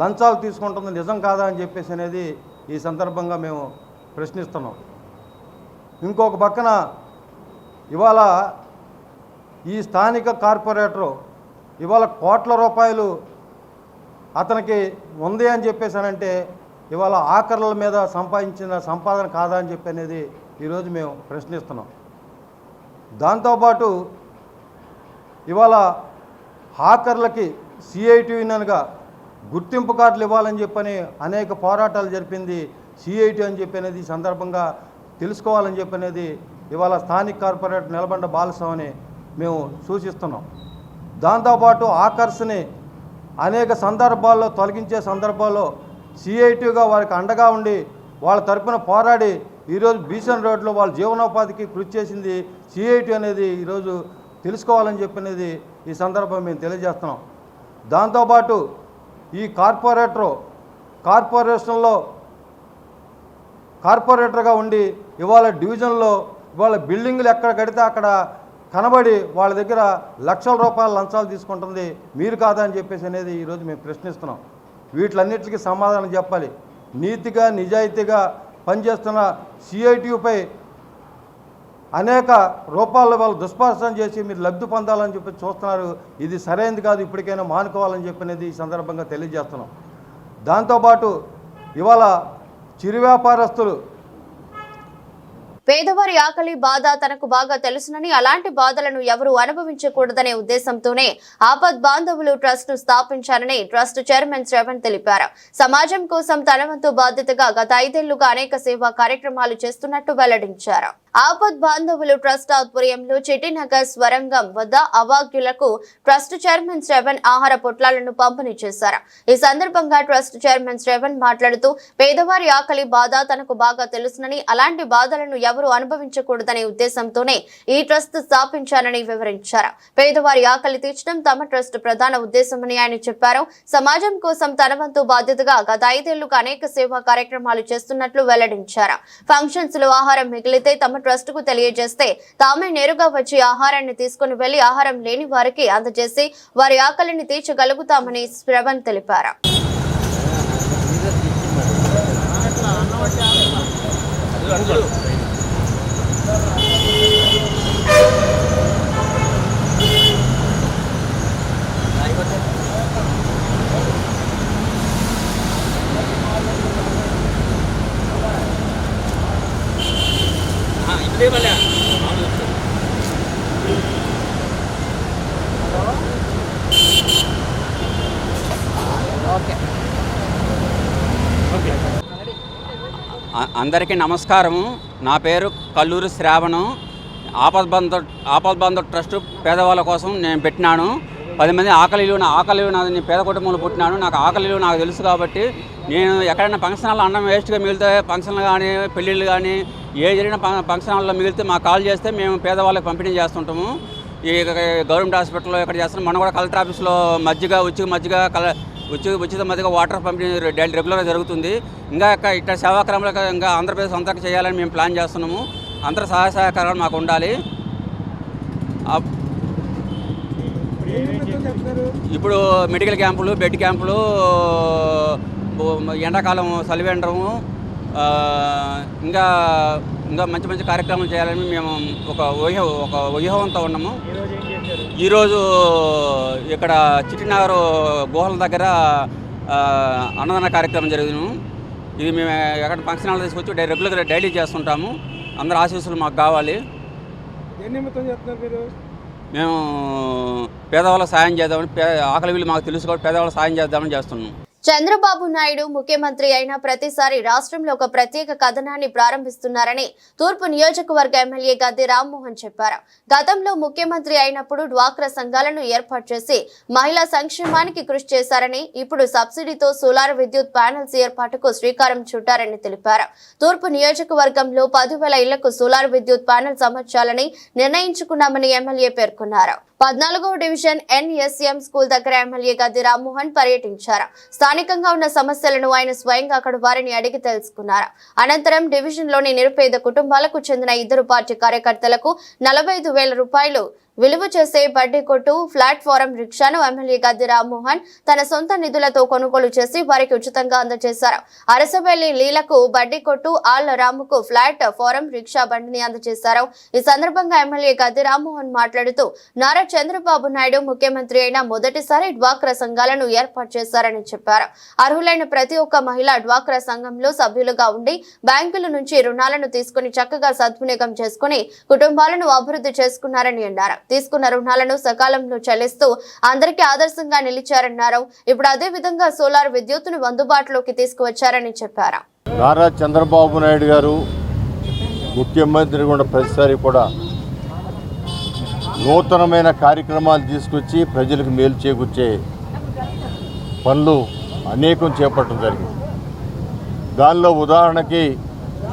లంచాలు తీసుకుంటుంది నిజం కాదా అని చెప్పేసి అనేది ఈ సందర్భంగా మేము ప్రశ్నిస్తున్నాం. ఇంకొక పక్కన ఇవాళ ఈ స్థానిక కార్పొరేటరు ఇవాళ కోట్ల రూపాయలు అతనికి ఉంది అని చెప్పేసానంటే ఇవాళ ఆఖరుల మీద సంపాదించిన సంపాదన కాదా అని చెప్పి అనేది ఈరోజు మేము ప్రశ్నిస్తున్నాం. దాంతోపాటు ఇవాళ హాకర్లకి సిఐటి యూనియన్గా గుర్తింపు కార్డులు ఇవ్వాలని చెప్పని అనేక పోరాటాలు జరిపింది సిఐటి అని చెప్పి అనేది ఈ సందర్భంగా తెలుసుకోవాలని చెప్పి అనేది ఇవాళ స్థానిక కార్పొరేటర్ నిలబండ బాలస్వామిని మేము సూచిస్తున్నాం. దాంతోపాటు హాకర్స్ని అనేక సందర్భాల్లో తొలగించే సందర్భాల్లో సిఐటిగా వారికి అండగా ఉండి వాళ్ళ తరపున పోరాడి ఈరోజు బీసెంట్ రోడ్లో వాళ్ళ జీవనోపాధికి కృషి చేసింది సిఐటి అనేది ఈరోజు తెలుసుకోవాలని చెప్పినది ఈ సందర్భం మేము తెలియజేస్తున్నాం. దాంతోపాటు ఈ కార్పొరేషన్లో కార్పొరేటర్గా ఉండి ఇవాళ డివిజన్లో ఇవాళ బిల్డింగులు ఎక్కడ కడితే అక్కడ కనబడి వాళ్ళ దగ్గర లక్షల రూపాయల లంచాలు తీసుకుంటుంది మీరు కాదా అని చెప్పేసి అనేది ఈరోజు మేము ప్రశ్నిస్తున్నాం. వీటిలన్నిటికీ సమాధానం చెప్పాలి. నీతిగా నిజాయితీగా పనిచేస్తున్న సిఐటియుపై అనేక రూపాల్లో వాళ్ళు దుష్ప్రచారం చేసి మీరు లబ్ధి పొందాలని చెప్పి చూస్తున్నారు. ఇది సరైనది కాదు, ఇప్పటికైనా మానుకోవాలని చెప్పినది ఈ సందర్భంగా తెలియజేస్తున్నాం. దాంతోపాటు ఇవాళ చిరు వ్యాపారస్తులు పేదవారి ఆకలి బాధ తనకు బాగా తెలుసునని, అలాంటి బాధలను ఎవరూ అనుభవించకూడదనే ఉద్దేశంతోనే ఆపద్ బాంధవులు ట్రస్ట్ ను స్థాపించారని ట్రస్ట్ చైర్మన్ శ్రవణ్ తెలిపారు. సమాజం కోసం తన వంతు బాధ్యతగా గత 5 ఏళ్లుగా అనేక సేవా కార్యక్రమాలు చేస్తున్నట్టు వెల్లడించారు. ఆపద్ బాంధవులు ట్రస్ట్ ఆధ్వర్యంలో చిట్టినగర్ స్వరంగం వద్ద అవాగ్యులకు ట్రస్ట్ చైర్మన్ శ్రవణ్ ఆహార పొట్లాలను పంపిణీ చేశారు. ఈ సందర్భంగా ట్రస్ట్ చైర్మన్ శ్రవణ్ మాట్లాడుతూ పేదవారి ఆకలి బాధ తనకు బాగా తెలుసునని, అలాంటి బాధలను ఎవరూ అనుభవించకూడదనే ఉద్దేశంతోనే ఈ ట్రస్ట్ స్థాపించారని వివరించారు. పేదవారి ఆకలి తీర్చడం తమ ట్రస్ట్ ప్రధాన ఉద్దేశమని ఆయన చెప్పారు. సమాజం కోసం తన వంతు బాధ్యతగా గత 5 ఏళ్లుగా అనేక సేవా కార్యక్రమాలు చేస్తున్నట్లు వెల్లడించారు. ఫంక్షన్స్ లో ఆహారం మిగిలితే తమ ట్రస్ట్ కు తెలియజేస్తే తామే నేరుగా వచ్చి ఆహారాన్ని తీసుకుని వెళ్లి ఆహారం లేని వారికి అందజేసి వారి ఆకలిని తీర్చగలుగుతామని శ్రవణ్ తెలిపారు. అందరికీ నమస్కారము. నా పేరు కల్లూరు శ్రావణం. ఆపద్బంధు ట్రస్ట్ పేదవాళ్ళ కోసం నేను పెట్టినాను. 10 మంది ఆకలి నాది పేద కుటుంబంలో పుట్టినాను. నాకు ఆకలి నాకు తెలుసు కాబట్టి నేను ఎక్కడైనా ఫంక్షన్ హాల్లో అన్నం వేస్ట్గా మిగిలితే ఫంక్షన్లు కానీ పెళ్ళిళ్ళు కానీ ఏ జరిగిన ఫంక్షన్ హాల్లో మిగిలితే మాకు కాల్ చేస్తే మేము పేదవాళ్ళకి పంపిణీ చేస్తుంటాము. ఈ గవర్నమెంట్ హాస్పిటల్లో ఎక్కడ చేస్తున్నాం. మనం కూడా కలెక్టర్ ఆఫీస్లో ఉచిత మధ్యగా వాటర్ పంపిణీ రెగ్యులర్గా జరుగుతుంది. ఇంకా ఇట్లా సేవాక్రమంలో ఇంకా ఆంధ్రప్రదేశ్ అంతకు చేయాలని మేము ప్లాన్ చేస్తున్నాము. అందరూ సహాయ సహకారాలు మాకు ఉండాలి. ఇప్పుడు మెడికల్ క్యాంపులు, బెడ్ క్యాంపులు, ఎండాకాలం సలివేండరము, ఇంకా మంచి కార్యక్రమాలు చేయాలని మేము ఒక వ్యూహంతో ఉన్నాము. ఈరోజు ఇక్కడ చిట్టినగర్ గుహల దగ్గర అన్నదాన కార్యక్రమం జరిగింది. ఇది మేము ఎక్కడ ఫంక్షన్ హాల్ తీసుకొచ్చి రెగ్యులర్గా డైలీ చేస్తుంటాము. అందరి ఆశీస్సులు మాకు కావాలి. మేము పేదవాళ్ళకి సాయం చేద్దామని, ఆకలి వీళ్ళు మాకు తెలుసు కాబట్టి పేదవాళ్ళకి సాయం చేద్దామని చేస్తున్నాం. చంద్రబాబు నాయుడు ముఖ్యమంత్రి అయిన ప్రతిసారి రాష్ట్రంలో ఒక ప్రత్యేక కథనాన్ని ప్రారంభిస్తున్నారని తూర్పు నియోజకవర్గ ఎమ్మెల్యే గద్దె రామ్మోహన్ చెప్పారు. గతంలో ముఖ్యమంత్రి అయినప్పుడు డ్వాక్రా సంఘాలను ఏర్పాటు చేసి మహిళా సంక్షేమానికి కృషి చేశారని, ఇప్పుడు సబ్సిడీతో సోలార్ విద్యుత్ ప్యానెల్స్ ఏర్పాటుకు శ్రీకారం చుట్టారని తెలిపారు. తూర్పు నియోజకవర్గంలో 10,000 ఇళ్లకు సోలార్ విద్యుత్ ప్యానెల్స్ అమర్చాలని నిర్ణయించుకున్నామని ఎమ్మెల్యే పేర్కొన్నారు. 14వ డివిజన్ ఎన్ఎస్ఎం స్కూల్ దగ్గర ఎమ్మెల్యే గద్దె రామ్మోహన్ పర్యటించారు. స్థానికంగా ఉన్న సమస్యలను ఆయన స్వయంగా అక్కడ వారిని అడిగి తెలుసుకున్నారు. అనంతరం డివిజన్లోని నిరుపేద కుటుంబాలకు చెందిన 2 పార్టీ కార్యకర్తలకు 45,000 రూపాయలు విలువ చేసే బడ్డీ కొట్టు ప్లాట్ఫారం రిక్షాను ఎమ్మెల్యే గద్దె రామ్మోహన్ తన సొంత నిధులతో కొనుగోలు చేసి వారికి ఉచితంగా అందజేశారు. అరసవెల్లి లీలకు బడ్డీ కొట్టు, ఆళ్ల రాముకు ఫ్లాట్ ఫారం రిక్షా బండిని అందజేశారు. ఈ సందర్భంగా ఎమ్మెల్యే గద్దె రామ్మోహన్ మాట్లాడుతూ నారా చంద్రబాబు నాయుడు ముఖ్యమంత్రి అయిన మొదటిసారి డ్వాక్రా సంఘాలను ఏర్పాటు చేశారని చెప్పారు. అర్హులైన ప్రతి ఒక్క మహిళ డ్వాక్రా సంఘంలో సభ్యులుగా ఉండి బ్యాంకుల నుంచి రుణాలను తీసుకుని చక్కగా సద్వినియోగం చేసుకుని కుటుంబాలను అభివృద్ధి చేసుకున్నారని అన్నారు. తీసుకున్న రుణాలను సకాలంలో చెల్లిస్తూ అందరికీ ఆదర్శంగా నిలిచారన్నారు. ఇప్పుడు అదే విధంగా సోలార్ విద్యుత్తును అందుబాటులోకి తీసుకువచ్చారని చెప్పారు. నారా చంద్రబాబు నాయుడు గారు ముఖ్యమంత్రి కూడా ప్రతిసారి కూడా నూతనమైన కార్యక్రమాలు తీసుకొచ్చి ప్రజలకు మేలు చేకూర్చే పనులు అనేకం చేపట్టడం జరిగింది. దానిలో ఉదాహరణకి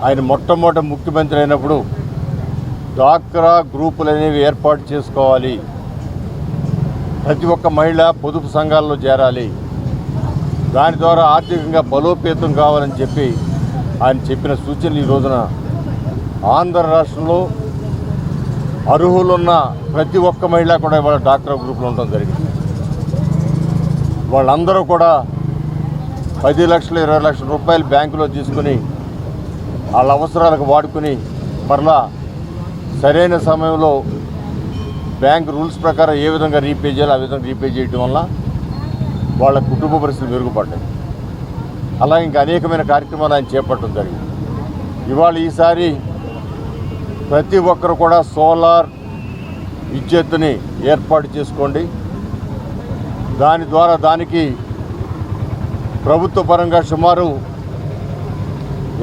ఆయన మొట్టమొదటి ముఖ్యమంత్రి అయినప్పుడు డ్వాక్రా గ్రూపులు అనేవి ఏర్పాటు చేసుకోవాలి, ప్రతి ఒక్క మహిళ పొదుపు సంఘాల్లో చేరాలి, దాని ద్వారా ఆర్థికంగా బలోపేతం కావాలని చెప్పి ఆయన చెప్పిన సూచనలు ఈ రోజున ఆంధ్ర రాష్ట్రంలో అర్హులున్న ప్రతి ఒక్క మహిళ కూడా ఇవాళ డ్వాక్రా గ్రూపులో ఉండడం జరిగింది. వాళ్ళందరూ కూడా 10 లక్షలు 20 లక్షల రూపాయలు బ్యాంకులో తీసుకుని వాళ్ళ అవసరాలకు వాడుకుని మరలా సరైన సమయంలో బ్యాంక్ రూల్స్ ప్రకారం ఏ విధంగా రీపే చేయాలో ఆ విధంగా రీపే చేయడం వల్ల వాళ్ళ కుటుంబ పరిస్థితులు మెరుగుపడ్డాయి. అలా ఇంకా అనేకమైన కార్యక్రమాలు ఆయన చేపట్టడం జరిగింది. ఇవాళ ఈసారి ప్రతి ఒక్కరు కూడా సోలార్ విద్యుత్తుని ఏర్పాటు చేసుకోండి. దాని ద్వారా దానికి ప్రభుత్వ పరంగా సుమారు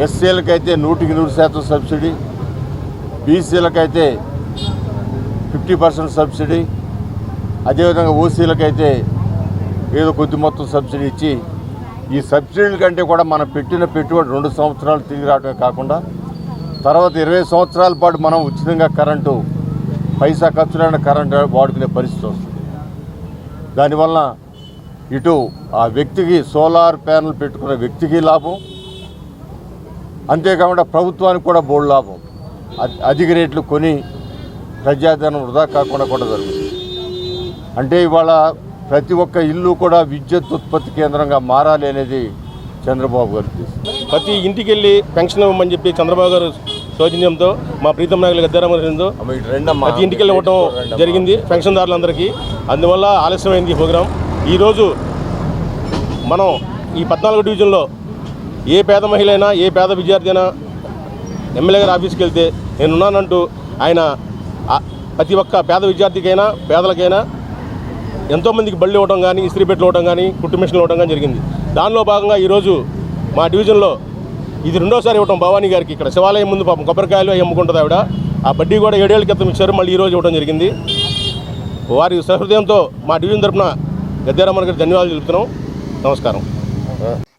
ఎస్సీలకైతే 100% సబ్సిడీ, బీసీలకైతే 50% సబ్సిడీ, అదేవిధంగా ఓసీలకైతే ఏదో కొద్ది మొత్తం సబ్సిడీ ఇచ్చి, ఈ సబ్సిడీల కంటే కూడా మనం పెట్టిన పెట్టుబడి 2 సంవత్సరాలు తిరిగి రావడమే కాకుండా తర్వాత 20 సంవత్సరాల పాటు మనం ఉచితంగా కరెంటు పైసా ఖర్చులైన కరెంటు వాడుకునే పరిస్థితి వస్తుంది. దానివల్ల ఇటు ఆ వ్యక్తికి సోలార్ ప్యానెల్ పెట్టుకున్న వ్యక్తికి లాభం, అంతేకాకుండా ప్రభుత్వానికి కూడా బోల్డ్ లాభం. అధిక రేట్లు కొని ప్రజాధనం వృధా కాకుండా కూడా జరుగుతుంది. అంటే ఇవాళ ప్రతి ఒక్క ఇల్లు కూడా విద్యుత్ ఉత్పత్తి కేంద్రంగా మారాలి అనేది చంద్రబాబు గారి ఉద్దేశం. ప్రతి ఇంటికి వెళ్ళి పెన్షన్ ఇవ్వమని చెప్పి చంద్రబాబు గారు సౌజన్యంతో మా ప్రీతం నాయకులు గద్దెరామతో ప్రతి ఇంటికి వెళ్ళి ఇవ్వడం జరిగింది పెన్షన్దారులందరికీ. అందువల్ల ఆలస్యమైంది ఈ ప్రోగ్రాం. ఈరోజు మనం ఈ 14వ డివిజన్లో ఏ పేద మహిళ అయినా ఏ పేద విద్యార్థి అయినా ఎమ్మెల్యే గారి ఆఫీస్కి వెళ్తే నేనున్నానంటూ ఆయన ప్రతి ఒక్క పేద విద్యార్థికైనా పేదలకైనా ఎంతోమందికి బళ్ళు ఇవ్వడం కానీ, ఇస్త్రీ పెట్లు ఇవ్వడం కానీ, కుట్టు మిషన్లు ఇవ్వడం కానీ జరిగింది. దానిలో భాగంగా ఈరోజు మా డివిజన్లో ఇది 2వసారి ఇవ్వడం భవానీ గారికి. ఇక్కడ శివాలయం ముందు పాపం కొబ్బరికాయలు అవి అమ్ముకుంటుంది ఆవిడ. ఆ బడ్డీ కూడా 7 ఏళ్ల క్రితం ఇచ్చారు, మళ్ళీ ఈరోజు ఇవ్వడం జరిగింది. వారి సహృదయంతో మా డివిజన్ తరఫున గద్దెరామన్ గారికి ధన్యవాదాలు తెలుపుతున్నాం. నమస్కారం.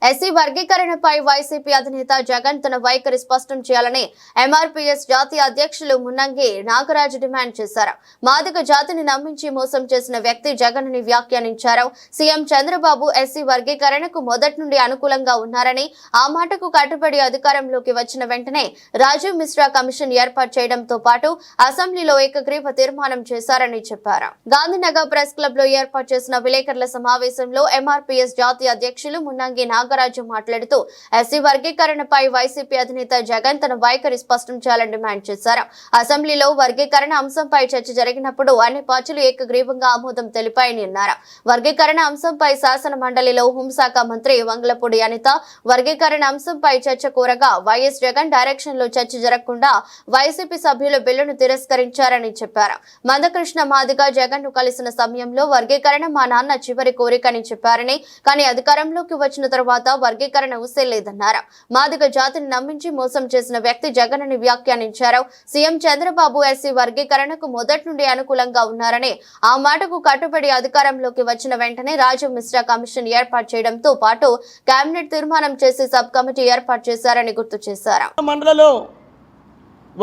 ఎస్సీ వర్గీకరణపై వైసీపీ అధినేత జగన్ తన వైఖరి స్పష్టం చేయాలని ఎంఆర్పీఎస్ జాతీయ అధ్యక్షులు మున్నంగి నాగరాజు డిమాండ్ చేశారు. మాదిగ జాతిని నమ్మించి మోసం చేసిన వ్యక్తి జగన్ అని వ్యాఖ్యానించారు. సీఎం చంద్రబాబు ఎస్సీ వర్గీకరణకు మొదటి నుండి అనుకూలంగా ఉన్నారని, ఆ మాటకు కట్టుబడి అధికారంలోకి వచ్చిన వెంటనే రాజీవ్ మిశ్రా కమిషన్ ఏర్పాటు చేయడంతో పాటు అసెంబ్లీలో ఏకగ్రీవ తీర్మానం చేశారని చెప్పారు. గాంధీనగర్ ప్రెస్ క్లబ్ లో ఏర్పాటు చేసిన విలేకరుల సమావేశంలో ఎంఆర్పీఎస్ జాతీయ అధ్యక్షులు మున్నంగి నాగరాజు మాట్లాడుతూ ఎస్సీ వర్గీకరణపై వైసీపీ అధినేత జగన్ తన వైఖరి స్పష్టం చేయాలని డిమాండ్ చేశారు. అసెంబ్లీలో వర్గీకరణ అంశంపై చర్చ జరిగినప్పుడు అన్ని పార్టీలు ఏకగ్రీవంగా ఆమోదం తెలిపాయని అన్నారు. వర్గీకరణ అంశంపై శాసన మండలిలో హోంశాఖ మంత్రి వంగలపూడి అనిత వర్గీకరణ అంశంపై చర్చ కోరగా వైఎస్ జగన్ డైరెక్షన్ లో చర్చ జరగకుండా వైసీపీ సభ్యులు బిల్లును తిరస్కరించారని చెప్పారు. మందకృష్ణ మాదిగ జగన్ ను కలిసిన సమయంలో వర్గీకరణ మా నాన్న చివరి కోరికని చెప్పారని, కానీ అధికారంలోకి వచ్చిన తర్వాత వర్గీకరణ ఊసేలేదన్నారు. మాదిగ జాతిని నమ్మించి మోసం చేసిన వ్యక్తి జగన్ అని వ్యాఖ్యానించారు. సీఎం చంద్రబాబు ఎస్సీ వర్గీకరణకు మొదటి నుండి అనుకూలంగా ఉన్నారని, ఆ మాటకు కట్టుబడి అధికారంలోకి వచ్చిన వెంటనే రాజీవ్ మిశ్రా కమిషన్ ఏర్పాటు చేయడంతో పాటు కేబినెట్ తీర్మానం చేసి సబ్ కమిటీ ఏర్పాటు చేశారని గుర్తు చేశారు. మండలిలో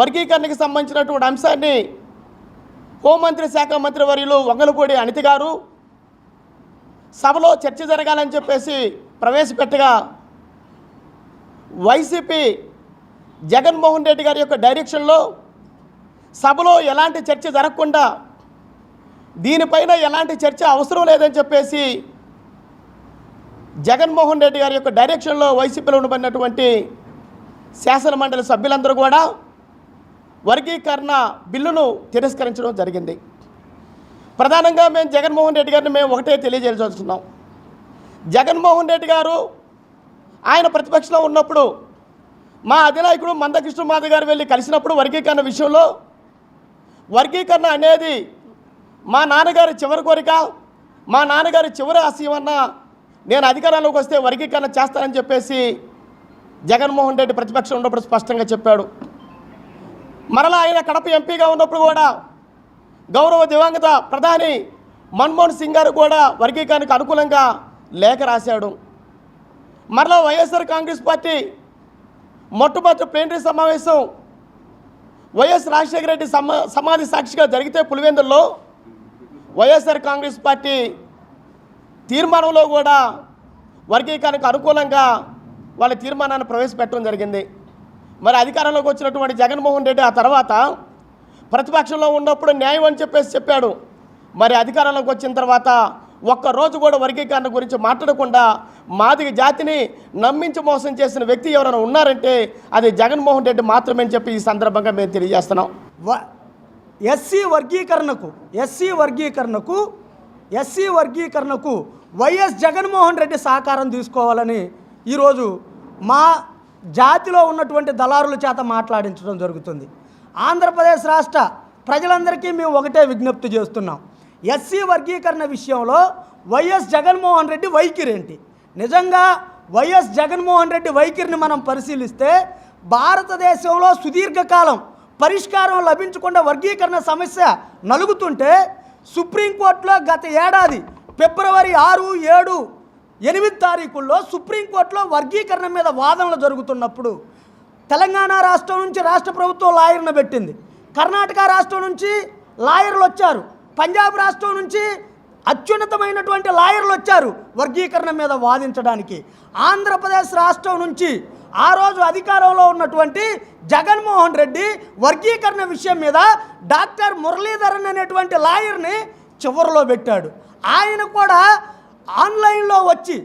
వర్గీకరణకు సంబంధించినటువంటి అంశాన్ని హోంమంత్రి శాఖ మంత్రి వర్యులు వంగలపూడి అనిత గారు సభలో చర్చ జరగాలని చెప్పేసి ప్రవేశపెట్టగా వైసీపీ జగన్మోహన్ రెడ్డి గారి యొక్క డైరెక్షన్లో సభలో ఎలాంటి చర్చ జరగకుండా దీనిపైన ఎలాంటి చర్చ అవసరం లేదని చెప్పేసి జగన్మోహన్ రెడ్డి గారి యొక్క డైరెక్షన్లో వైసీపీలో ఉండబడినటువంటి శాసన మండలి సభ్యులందరూ కూడా వర్గీకరణ బిల్లును తిరస్కరించడం జరిగింది. ప్రధానంగా మేము జగన్మోహన్ రెడ్డి గారిని మేము ఒకటే తెలియజేయాల్సి జగన్మోహన్ రెడ్డి గారు ఆయన ప్రతిపక్షంలో ఉన్నప్పుడు మా అధినాయకుడు మందకృష్ణ మాదిగ గారు వెళ్ళి కలిసినప్పుడు వర్గీకరణ విషయంలో వర్గీకరణ అనేది మా నాన్నగారి చివరి కోరిక, మా నాన్నగారి చివరి ఆశయం అన్న నేను అధికారంలోకి వస్తే వర్గీకరణ చేస్తానని చెప్పేసి జగన్మోహన్ రెడ్డి ప్రతిపక్షంలో ఉన్నప్పుడు స్పష్టంగా చెప్పాడు. మరలా ఆయన కడప ఎంపీగా ఉన్నప్పుడు కూడా గౌరవ దివంగత ప్రధాని మన్మోహన్ సింగ్ గారు కూడా వర్గీకరణకు అనుకూలంగా లేఖ రాశాడు. మరలా వైఎస్ఆర్ కాంగ్రెస్ పార్టీ మొట్టమొదటి ప్లేనరీ సమావేశం వైఎస్ రాజశేఖర రెడ్డి సమాధి సాక్షిగా జరిగితే పులివెందుల్లో వైఎస్ఆర్ కాంగ్రెస్ పార్టీ తీర్మానంలో కూడా వర్గీకరణకు అనుకూలంగా వాళ్ళ తీర్మానాన్ని ప్రవేశపెట్టడం జరిగింది. మరి అధికారంలోకి వచ్చినటువంటి జగన్మోహన్ రెడ్డి ఆ తర్వాత ప్రతిపక్షంలో ఉన్నప్పుడు న్యాయం అని చెప్పేసి చెప్పాడు. మరి అధికారంలోకి వచ్చిన తర్వాత ఒక్కరోజు కూడా వర్గీకరణ గురించి మాట్లాడకుండా మాదిగ జాతిని నమ్మించి మోసం చేసిన వ్యక్తి ఎవరైనా ఉన్నారంటే అది జగన్మోహన్ రెడ్డి మాత్రమే అని చెప్పి ఈ సందర్భంగా మేము తెలియజేస్తున్నాం. ఎస్సీ వర్గీకరణకు వైఎస్ జగన్మోహన్ రెడ్డి సహకారం తీసుకోవాలని ఈరోజు మా జాతిలో ఉన్నటువంటి దళారుల చేత మాట్లాడించడం జరుగుతుంది. ఆంధ్రప్రదేశ్ రాష్ట్ర ప్రజలందరికీ మేము ఒకటే విజ్ఞప్తి చేస్తున్నాం. ఎస్సీ వర్గీకరణ విషయంలో వైఎస్ జగన్మోహన్ రెడ్డి వైఖరి ఏంటి? నిజంగా వైఎస్ జగన్మోహన్ రెడ్డి వైఖరిని మనం పరిశీలిస్తే భారతదేశంలో సుదీర్ఘకాలం పరిష్కారం లభించకుండా వర్గీకరణ సమస్య నలుగుతుంటే సుప్రీంకోర్టులో గత ఏడాది ఫిబ్రవరి 6, 7, 8 తారీఖుల్లో సుప్రీంకోర్టులో వర్గీకరణ మీద వాదనలు జరుగుతున్నప్పుడు తెలంగాణ రాష్ట్రం నుంచి రాష్ట్ర ప్రభుత్వం లాయర్ను పెట్టింది, కర్ణాటక రాష్ట్రం నుంచి లాయర్లు వచ్చారు, పంజాబ్ రాష్ట్రం నుంచి అత్యున్నతమైనటువంటి లాయర్లు వచ్చారు వర్గీకరణ మీద వాదించడానికి. ఆంధ్రప్రదేశ్ రాష్ట్రం నుంచి ఆ రోజు అధికారంలో ఉన్నటువంటి జగన్మోహన్ రెడ్డి వర్గీకరణ విషయం మీద డాక్టర్ మురళీధరన్ అనేటువంటి లాయర్ని చివరిలో పెట్టాడు. ఆయన కూడా ఆన్లైన్లో వచ్చి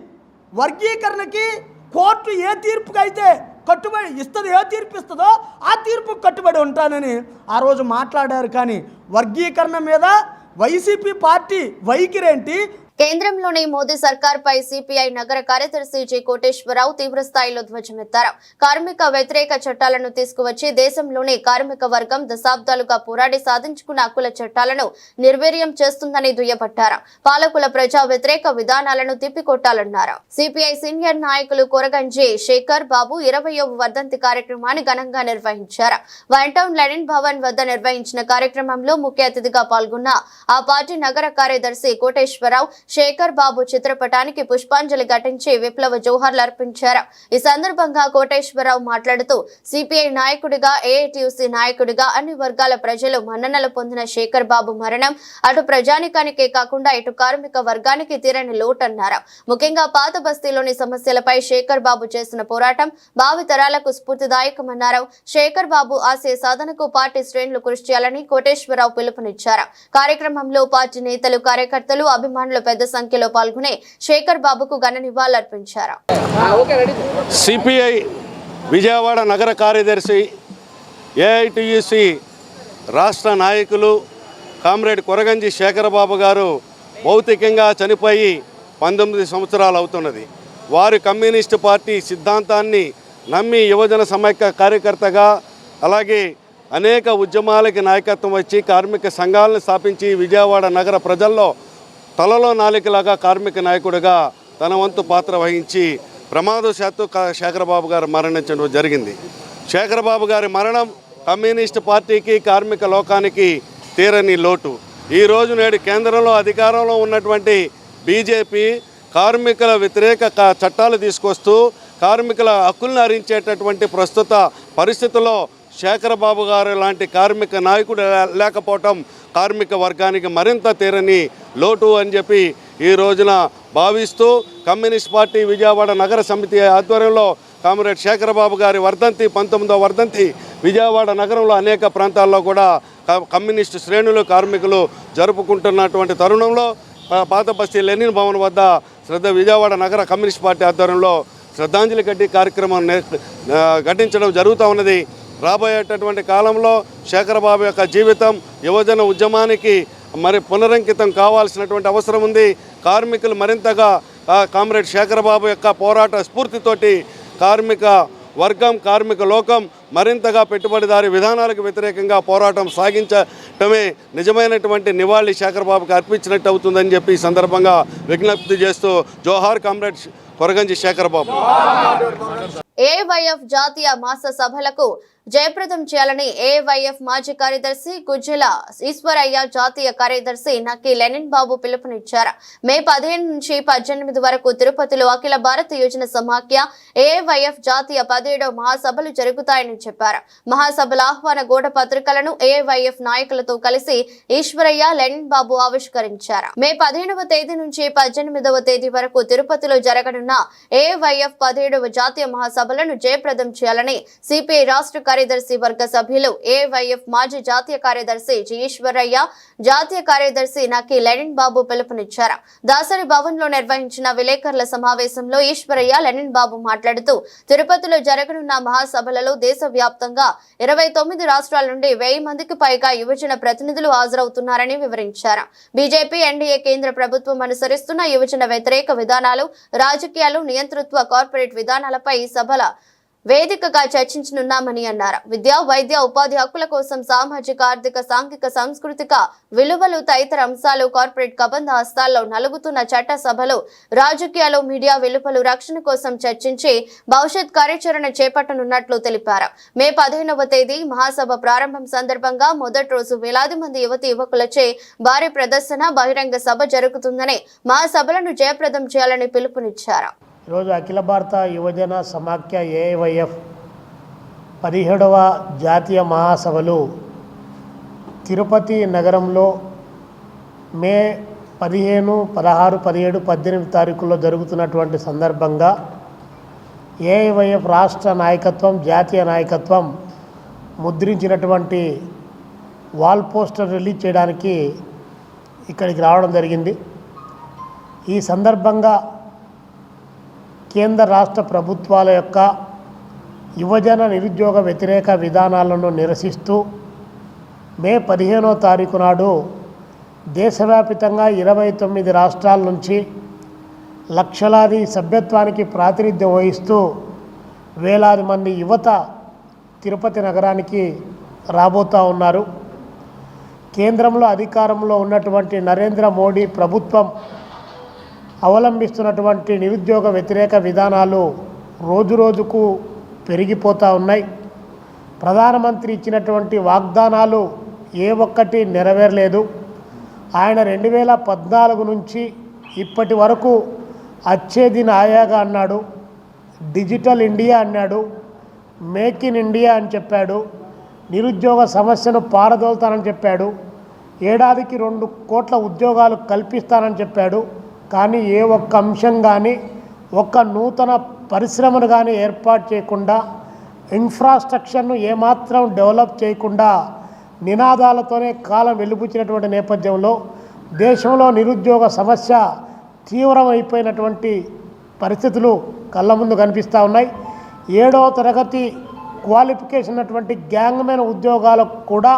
వర్గీకరణకి కోర్టు ఏ తీర్పుకైతే కట్టుబడి ఇస్తుందో, ఏ తీర్పు ఇస్తుందో ఆ తీర్పుకు కట్టుబడి ఉంటానని ఆ రోజు మాట్లాడారు. కానీ వర్గీకరణ మీద వైసీపీ పార్టీ వైఖరేంటి? కేంద్రంలోని మోదీ సర్కార్పై సిపిఐ నగర కార్యదర్శి జె కోటేశ్వరరావు తీవ్రస్థాయిలో ధ్వజమెత్తారు. కార్మిక వ్యతిరేక చట్టాలను తీసుకువచ్చి దేశంలోని కార్మిక వర్గం దశాబ్దాలుగా పోరాడి సాధించుకున్న హక్కుల చట్టాలను నిర్వీర్యం చేస్తుందని దుయ్యబట్టారు. పాలకుల ప్రజా వ్యతిరేక విధానాలను తిప్పికొట్టాలన్నారు. సిపిఐ సీనియర్ నాయకులు కొరగంజి శేఖర్ బాబు 20వ వర్ధంతి కార్యక్రమాన్ని ఘనంగా నిర్వహించారు. వైన్టౌన్ లెనిన్ భవన్ వద్ద నిర్వహించిన కార్యక్రమంలో ముఖ్య అతిథిగా పాల్గొన్న ఆ పార్టీ నగర కార్యదర్శి కోటేశ్వరరావు శేఖర్ బాబు చిత్రపటానికి పుష్పాంజలి ఘటించి విప్లవ జోహార్లు అర్పించారు. ఈ సందర్భంగా కోటేశ్వరరావు మాట్లాడుతూ సిపిఐ నాయకుడిగా, ఏఐటియుసి నాయకుడిగా అన్ని వర్గాల ప్రజలు మన్ననలు పొందిన శేఖర్ బాబు మరణం అటు ప్రజానికానికే కాకుండా ఇటు కార్మిక వర్గానికి తీరని లోటన్నారు. ముఖ్యంగా పాత బస్తీలోని సమస్యలపై శేఖర్ బాబు చేసిన పోరాటం భావితరాలకు స్ఫూర్తిదాయకమన్నారు. శేఖర్ బాబు ఆశయ సాధనకు పార్టీ శ్రేణులు కృషి చేయాలని కోటేశ్వరరావు పిలుపునిచ్చారు. కార్యక్రమంలో పార్టీ నేతలు, కార్యకర్తలు, అభిమానులు పెద్ద సంఖ్యలో పాల్గొని శేఖర్ బాబుకు ఘన నివాళులర్పించారు. సిపిఐ విజయవాడ నగర కార్యదర్శి, ఏఐటియుసి రాష్ట్ర నాయకులు కామ్రేడ్ కొరగంజి శేఖర్ బాబు గారు భౌతికంగా చనిపోయి 19 సంవత్సరాలు అవుతున్నది. వారి కమ్యూనిస్టు పార్టీ సిద్ధాంతాన్ని నమ్మి యువజన సమైక్య కార్యకర్తగా, అలాగే అనేక ఉద్యమాలకి నాయకత్వం వచ్చి కార్మిక సంఘాలను స్థాపించి విజయవాడ నగర ప్రజల్లో తలలో నాలికలాగా కార్మిక నాయకుడిగా తన వంతు పాత్ర వహించి ప్రమాదవశాత్తు శేఖర్ బాబు గారు మరణించడం జరిగింది. శేఖర్ బాబు గారి మరణం కమ్యూనిస్టు పార్టీకి, కార్మిక లోకానికి తీరని లోటు. ఈరోజు నేడు కేంద్రంలో అధికారంలో ఉన్నటువంటి బీజేపీ కార్మికుల వ్యతిరేక చట్టాలు తీసుకొస్తూ కార్మికుల హక్కులను హరించేటటువంటి ప్రస్తుత పరిస్థితుల్లో శేఖర్ బాబు గారు లాంటి కార్మిక నాయకుడు లేకపోవటం కార్మిక వర్గానికి మరింత తీరని లోటు అని చెప్పి ఈ రోజున భావిస్తూ కమ్యూనిస్ట్ పార్టీ విజయవాడ నగర సమితి ఆధ్వర్యంలో కామ్రేడ్ శేఖర్ బాబు గారి వర్ధంతి 19వ వర్ధంతి విజయవాడ నగరంలో అనేక ప్రాంతాల్లో కూడా కమ్యూనిస్టు శ్రేణులు, కార్మికులు జరుపుకుంటున్నటువంటి తరుణంలో పాత బస్తీ లెనిన్ భవన్ వద్ద విజయవాడ నగర కమ్యూనిస్ట్ పార్టీ ఆధ్వర్యంలో శ్రద్ధాంజలి కార్యక్రమం ఘటించడం జరుగుతూ ఉన్నది. రాబోయేటటువంటి కాలంలో శేఖర్ బాబు యొక్క జీవితం యువజన ఉద్యమానికి మరి పునరంకితం కావాల్సినటువంటి అవసరం ఉంది. కార్మికులు మరింతగా కామ్రేడ్ శేఖర్ బాబు యొక్క పోరాట స్ఫూర్తితోటి కార్మిక వర్గం, కార్మిక లోకం మరింతగా పెట్టుబడిదారీ విధానాలకు వ్యతిరేకంగా పోరాటం సాగించటమే నిజమైనటువంటి నివాళి శేఖర్ బాబుకి అర్పించినట్టు అవుతుందని చెప్పి ఈ సందర్భంగా విజ్ఞప్తి చేస్తూ జోహార్ కామ్రేడ్ కొరగంజి శేఖర్ బాబు. ఏవైఎఫ్ జాతీయ మాస సభలకు జయప్రదం చేయాలని ఏవైఎఫ్ మాజీ కార్యదర్శి గుజ్జల ఈశ్వరయ్య, జాతీయ కార్యదర్శి నక్కి లెనిన్ బాబు పిలుపునిచ్చారు. మే 15 నుంచి 18 వరకు తిరుపతిలో అఖిల భారత యోజన సమాఖ్య ఏవైఎఫ్ జాతీయ 17వ మహాసభలు జరుగుతాయని చెప్పారు. మహాసభల ఆహ్వాన గోడ పత్రికలను ఏవైఎఫ్ నాయకులతో కలిసి ఈశ్వరయ్య, లెనిన్ బాబు ఆవిష్కరించారు. మే 15వ తేదీ నుంచి 18వ తేదీ వరకు తిరుపతిలో జరగనున్న ఏవైఎఫ్ 17వ జాతీయ మహాసభలను జయప్రదం చేయాలని సిపిఐ రాష్ట్ర కార్యదర్శి వర్గ సభ్యులు, ఏవైఎఫ్ మాజీ జాతీయ కార్యదర్శి జి ఈశ్వరయ్య, జాతీయ కార్యదర్శి నక్కి లెనిన్ బాబు పిలుపునిచ్చారు. దాసరి భవన్ లో నిర్వహించిన విలేకరుల సమావేశంలో ఈశ్వరయ్య, లెనిన్ బాబు మాట్లాడుతూ తిరుపతిలో జరగనున్న మహాసభలలో దేశవ్యాప్తంగా 29 రాష్ట్రాల నుండి 1000 మందికి పైగా యువజన ప్రతినిధులు హాజరవుతున్నారని వివరించారు. బీజేపీ, ఎన్డీఏ కేంద్ర ప్రభుత్వం అనుసరిస్తున్న యువజన వ్యతిరేక విధానాలు, రాజకీయాలు, నియంతృత్వ కార్పొరేట్ విధానాలపై ఈ సభల వేదికగా చర్చించనున్నామని అన్నారు. విద్య, వైద్య, ఉపాధి హక్కుల కోసం సామాజిక, ఆర్థిక, సాంఘిక, సాంస్కృతిక విలువలు తదితర అంశాలు కార్పొరేట్ కబంధ హస్తాల్లో నలుగుతున్న చట్ట సభలు, రాజకీయాలు, మీడియా విలువలు రక్షణ కోసం చర్చించి భవిష్యత్ కార్యాచరణ చేపట్టనున్నట్లు తెలిపారు. మే 15వ తేదీ మహాసభ ప్రారంభం సందర్భంగా మొదటి రోజు వేలాది మంది యువతి యువకులచే భారీ ప్రదర్శన, బహిరంగ సభ జరుగుతుందని, మహాసభలను జయప్రదం చేయాలని పిలుపునిచ్చారు. ఈరోజు అఖిల భారత యువజన సమాఖ్య ఏఐవైఎఫ్ 17వ జాతీయ మహాసభలు తిరుపతి నగరంలో మే 15, 16, 17, 18 తారీఖుల్లో జరుగుతున్నటువంటి సందర్భంగా ఏఐవైఎఫ్ రాష్ట్ర నాయకత్వం, జాతీయ నాయకత్వం ముద్రించినటువంటి వాల్ పోస్టర్ రిలీజ్ చేయడానికి ఇక్కడికి రావడం జరిగింది. ఈ సందర్భంగా కేంద్ర రాష్ట్ర ప్రభుత్వాల యొక్క యువజన నిరుద్యోగ వ్యతిరేక విధానాలను నిరసిస్తూ మే 15వ తారీఖు నాడు దేశవ్యాపితంగా 29 రాష్ట్రాల నుంచి లక్షలాది సభ్యత్వానికి ప్రాతినిధ్యం వహిస్తూ వేలాది మంది యువత తిరుపతి నగరానికి రాబోతూ ఉన్నారు. కేంద్రంలో అధికారంలో ఉన్నటువంటి నరేంద్ర మోడీ ప్రభుత్వం అవలంబిస్తున్నటువంటి నిరుద్యోగ వ్యతిరేక విధానాలు రోజురోజుకు పెరిగిపోతూ ఉన్నాయి. ప్రధానమంత్రి ఇచ్చినటువంటి వాగ్దానాలు ఏ ఒక్కటి నెరవేరలేదు. ఆయన 2014 నుంచి ఇప్పటి వరకు అచ్చే దిన్ ఆయాగా అన్నాడు, డిజిటల్ ఇండియా అన్నాడు, మేక్ ఇన్ ఇండియా అని చెప్పాడు, నిరుద్యోగ సమస్యను పారదోలుతానని చెప్పాడు, ఏడాదికి 2 కోట్ల ఉద్యోగాలు కల్పిస్తానని చెప్పాడు. కానీ ఏ ఒక్క అంశం కానీ ఒక్క నూతన పరిశ్రమను కానీ ఏర్పాటు చేయకుండా, ఇన్ఫ్రాస్ట్రక్చర్ను ఏమాత్రం డెవలప్ చేయకుండా నినాదాలతోనే కాలం వెలుబుచ్చినటువంటి నేపథ్యంలో దేశంలో నిరుద్యోగ సమస్య తీవ్రమైపోయినటువంటి పరిస్థితులు కళ్ళ ముందు కనిపిస్తూ ఉన్నాయి. 7వ తరగతి క్వాలిఫికేషన్ ఉన్నటువంటి గ్యాంగ్మెన్ ఉద్యోగాలకు కూడా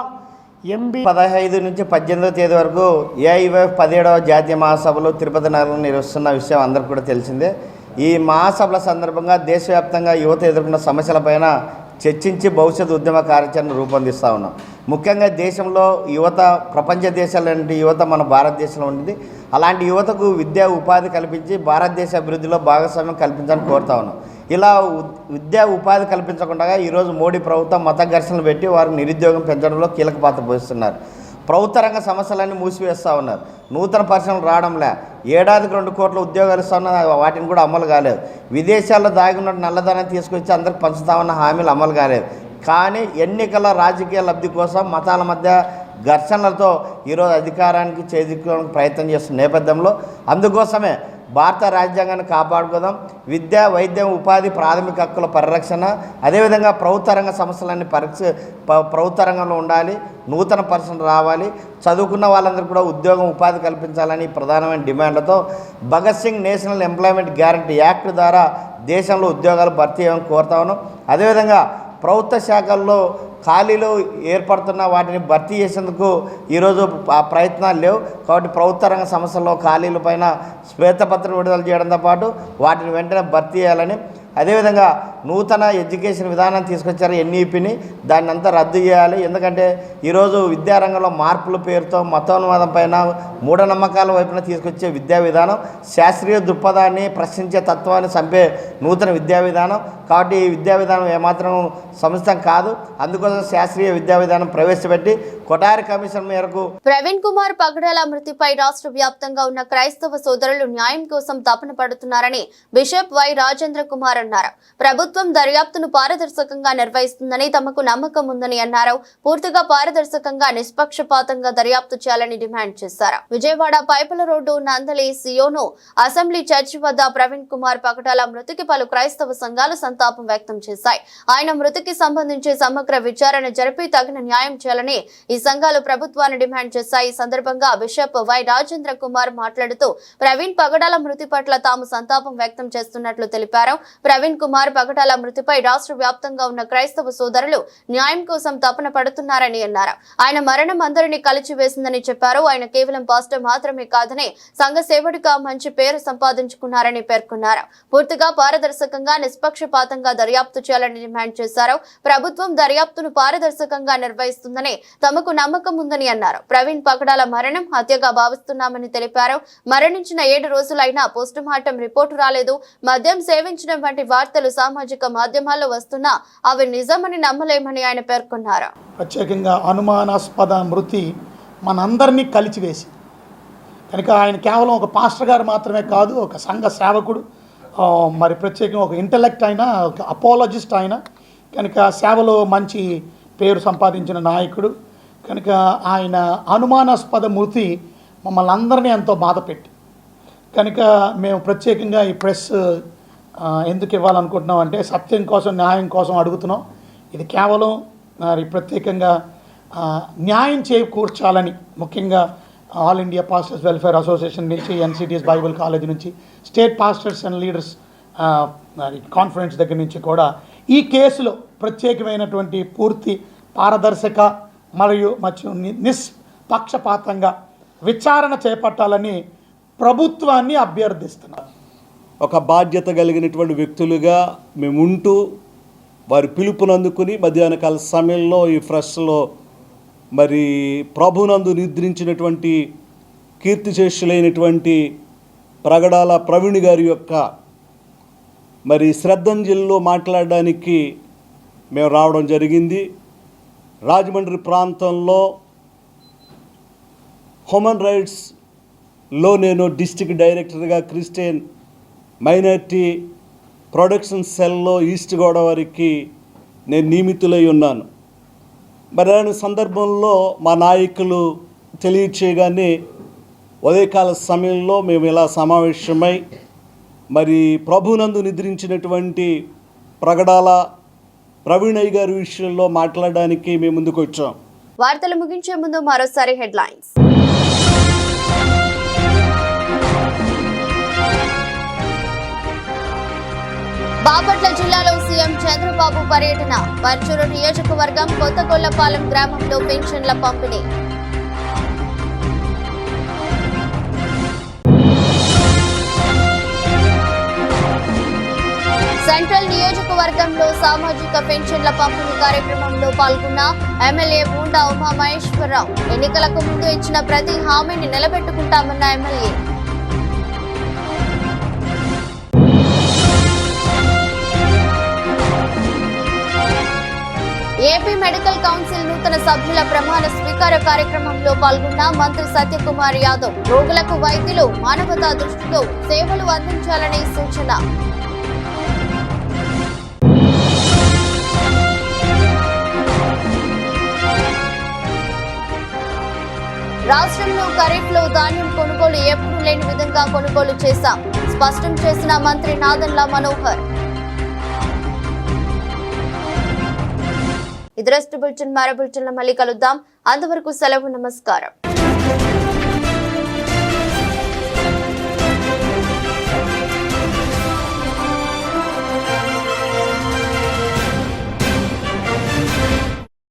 15 నుంచి 18వ తేదీ వరకు ఏఐవైఎఫ్ 17వ జాతీయ మహాసభలు తిరుపతి నగరంలో నిర్వహిస్తున్న విషయం అందరికీ కూడా తెలిసిందే. ఈ మహాసభల సందర్భంగా దేశవ్యాప్తంగా యువత ఎదుర్కొన్న సమస్యలపైన చర్చించి భవిష్యత్ ఉద్యమ కార్యాచరణ రూపొందిస్తూ ఉన్నాం. ముఖ్యంగా దేశంలో యువత, ప్రపంచ దేశాలంటి యువత మన భారతదేశంలో ఉంది. అలాంటి యువతకు విద్యా ఉపాధి కల్పించి భారతదేశ అభివృద్ధిలో భాగస్వామ్యం కల్పించాలని కోరుతా ఉన్నాం. ఇలా విద్యా ఉపాధి కల్పించకుండా ఈరోజు మోడీ ప్రభుత్వం మత ఘర్షణలు పెట్టి వారికి నిరుద్యోగం పెంచడంలో కీలక పాత్ర పోషిస్తున్నారు. ప్రభుత్వ రంగ సమస్యలన్నీ మూసివేస్తూ ఉన్నారు. నూతన పరిశ్రమలు రావడంలే, ఏడాదికి 2 కోట్ల ఉద్యోగాలు ఇస్తున్న వాటిని కూడా అమలు కాలేదు. విదేశాల్లో దాగి ఉన్న నల్లధనాన్ని తీసుకొచ్చి అందరికి పంచుతామన్న హామీలు అమలు కాలేదు. కానీ ఎన్నికల రాజకీయ లబ్ధి కోసం మతాల మధ్య ఘర్షణలతో ఈరోజు అధికారానికి చేజిక్కోవడానికి ప్రయత్నం చేస్తున్న నేపథ్యంలో అందుకోసమే భారత రాజ్యాంగాన్ని కాపాడుకోదాం. విద్య, వైద్యం, ఉపాధి, ప్రాథమిక హక్కుల పరిరక్షణ, అదేవిధంగా ప్రభుత్వ రంగ సమస్యలన్నీ ప్రభుత్వ రంగంలో ఉండాలి. నూతన పరిశ్రమలు రావాలి. చదువుకున్న వాళ్ళందరికీ కూడా ఉద్యోగం, ఉపాధి కల్పించాలని ప్రధానమైన డిమాండ్లతో Bhagat Singh national employment guarantee act ద్వారా దేశంలో ఉద్యోగాలు భర్తీ చేయమని కోరుతా ఉన్నాం. అదేవిధంగా ప్రభుత్వ శాఖల్లో ఖాళీలు ఏర్పడుతున్న వాటిని భర్తీ చేసేందుకు ఈరోజు ఆ ప్రయత్నాలు లేవు. కాబట్టి ప్రభుత్వ రంగ సంస్థల్లో ఖాళీల పైన శ్వేతపత్రం విడుదల చేయడంతో పాటు వాటిని వెంటనే భర్తీ చేయాలని, అదేవిధంగా నూతన ఎడ్యుకేషన్ విధానం తీసుకొచ్చారు ఎన్ఈపిని, దాన్ని అంతా రద్దు చేయాలి. ఎందుకంటే ఈరోజు విద్యారంగంలో మార్పుల పేరుతో మతోన్మాదం పైన, మూఢనమ్మకాల వైపున తీసుకొచ్చే విద్యా విధానం శాస్త్రీయ దృక్పథాన్ని ప్రశ్నించే తత్వాన్ని చంపే నూతన విద్యా విధానం. కాబట్టి ఈ విద్యా విధానం ఏమాత్రం సముచితం కాదు. అందుకోసం శాస్త్రీయ విద్యా విధానం ప్రవేశపెట్టి కొఠారి కమిషన్ మేరకు ప్రవీణ్ కుమార్ పగడాల మృతిపై రాష్ట్ర వ్యాప్తంగా ఉన్న క్రైస్తవ సోదరులు న్యాయం కోసం తపన పడుతున్నారని బిషప్ వై రాజేంద్ర కుమార్ అన్నారు. ప్రభుత్వం దర్యాప్తును పారదర్శకంగా నిర్వహిస్తుందని తమకు నమ్మకం ఉందని అన్నారు. పూర్తిగా పారదర్శకంగా, నిష్పక్షపాతంగా దర్యాప్తు చేయాలని డిమాండ్ చేశారు. విజయవాడ పైపుల రోడ్డు నందలి సియోను అసెంబ్లీ చర్చి వద్ద ప్రవీణ్ కుమార్ పగడాల మృతికి పలు క్రైస్తవ సంఘాలు సంతాపం వ్యక్తం చేశాయి. ఆయన మృతికి సంబంధించి సమగ్ర విచారణ జరిపి తగిన న్యాయం చేయాలని ఈ సంఘాలు ప్రభుత్వాన్ని డిమాండ్ చేశాయి. ఈ సందర్భంగా బిషప్ వై రాజేంద్ర కుమార్ మాట్లాడుతూ ప్రవీణ్ పగడాల మృతి పట్ల తాము సంతాపం వ్యక్తం చేస్తున్నట్లు తెలిపారు. ప్రవీణ్ కుమార్ పగడాల మృతిపై రాష్ట్ర వ్యాప్తంగా ఉన్న క్రైస్తవ సోదరులు న్యాయం కోసం తపన పడుతున్నారని అన్నారు. ఆయన మరణం అందరినీ కలిచివేసిందని చెప్పారు. ఆయన కేవలం పాస్టర్ మాత్రమే కాదని సంఘ సేవకుడిగా మంచి పేరు సంపాదించుకున్నారని పేర్కొన్నారు. పూర్తిగా పారదర్శకంగా, నిష్పక్షపాతంగా దర్యాప్తు చేయాలని డిమాండ్ చేశారు. ప్రభుత్వం దర్యాప్తును పారదర్శకంగా నిర్వహిస్తుందని తమకు నమ్మకం ఉందని అన్నారు. ప్రవీణ్ పగడాల మరణం హత్యగా భావిస్తున్నామని తెలిపారు. మరణించిన 7 రోజులైనా పోస్టుమార్టం రిపోర్టు రాలేదు. మద్యం సేవించడం వంటి వార్తలు సామాజిక మాధ్యమాల్లో వస్తున్నా అవి నిజమని నమ్మలేమని ఆయన పేర్కొన్నారు. ప్రత్యేకంగా అనుమానాస్పద మృతి మనందరినీ కలిచివేసి కనుక ఆయన కేవలం ఒక పాస్టర్ గారు మాత్రమే కాదు, ఒక సంఘ సేవకుడు, మరి ప్రత్యేకంగా ఒక ఇంటలెక్ట్ అయినా, ఒక అపాలజిస్ట్ ఆయన కనుక సేవలో మంచి పేరు సంపాదించిన నాయకుడు కనుక ఆయన అనుమానాస్పద మృతి మమ్మల్ని అందరినీ ఎంతో బాధపెట్టి కనుక మేము ప్రత్యేకంగా ఈ ప్రెస్ ఎందుకు ఇవ్వాలనుకుంటున్నాం అంటే సత్యం కోసం, న్యాయం కోసం అడుగుతున్నాం. ఇది కేవలం మరి ప్రత్యేకంగా న్యాయం చేకూర్చాలని ముఖ్యంగా all India pastors welfare association నుంచి, ఎన్సిటిఎస్ బైబిల్ కాలేజ్ నుంచి, state pastors and leaders conference దగ్గర నుంచి కూడా ఈ కేసులో ప్రత్యేకమైనటువంటి పూర్తి పారదర్శక మరియు నిష్పక్షపాతంగా విచారణ చేపట్టాలని ప్రభుత్వాన్ని అభ్యర్థిస్తున్నాం. ఒక బాధ్యత కలిగినటువంటి వ్యక్తులుగా మేము ఉంటూ వారి పిలుపునందుకుని మధ్యాహ్నకాల సమయంలో ఈ ఫ్రెష్లో మరి ప్రభునందు నిద్రించినటువంటి కీర్తిశేషులైనటువంటి ప్రగడాల ప్రవీణ్ గారి యొక్క మరి శ్రద్ధాంజలిలో మాట్లాడడానికి మేము రావడం జరిగింది. రాజమండ్రి ప్రాంతంలో హ్యూమన్ రైట్స్లో నేను డిస్ట్రిక్ట్ డైరెక్టర్గా క్రిస్టియన్ మైనారిటీ ప్రొడక్షన్ సెల్లో ఈస్ట్ గోదావరికి నేను నియమితులై ఉన్నాను. మరి అలాంటి సందర్భంలో మా నాయకులు తెలియచేయగానే ఉదయకాల సమయంలో మేము ఇలా సమావేశమై మరి ప్రభునందు నిద్రించినటువంటి ప్రగడాల ప్రవీణయ్య గారి విషయంలో మాట్లాడడానికి మేము ముందుకు వచ్చాం. వార్తలు ముగించే ముందు మరోసారి హెడ్లైన్స్. బాపట్ల జిల్లాలో సీఎం చంద్రబాబు పర్యటన. పర్చూరు నియోజకవర్గం కొత్తగొల్లపాలెం గ్రామంలో పెన్షన్ల పంపిణీ. సెంట్రల్ నియోజకవర్గంలో సామాజిక పెన్షన్ల పంపిణీ కార్యక్రమంలో పాల్గొన్న ఎమ్మెల్యే బూండా ఉమా మహేశ్వరరావు. ఎన్నికలకు ముందు ఇచ్చిన ప్రతి హామీని నిలబెట్టుకుంటామన్న ఎమ్మెల్యే. ఏపీ మెడికల్ కౌన్సిల్ నూతన సభ్యుల ప్రమాణ స్వీకార కార్యక్రమంలో పాల్గొన్న మంత్రి సత్యకుమార్ యాదవ్. రోగులకు వైద్యులు మానవతా దృష్టితో సేవలు అందించాలని సూచన. రాష్ట్రంలో ఖరీఫ్లో ధాన్యం కొనుగోలు ఎప్పుడూ లేని విధంగా కొనుగోలు చేశాం, స్పష్టం చేసిన మంత్రి నాదెండ్ల మనోహర్. ఇది రెస్ట్ బులెటిన్. మరో బులెటిన్లో మళ్ళీ కలుద్దాం. అంతవరకు సెలవు. నమస్కారం.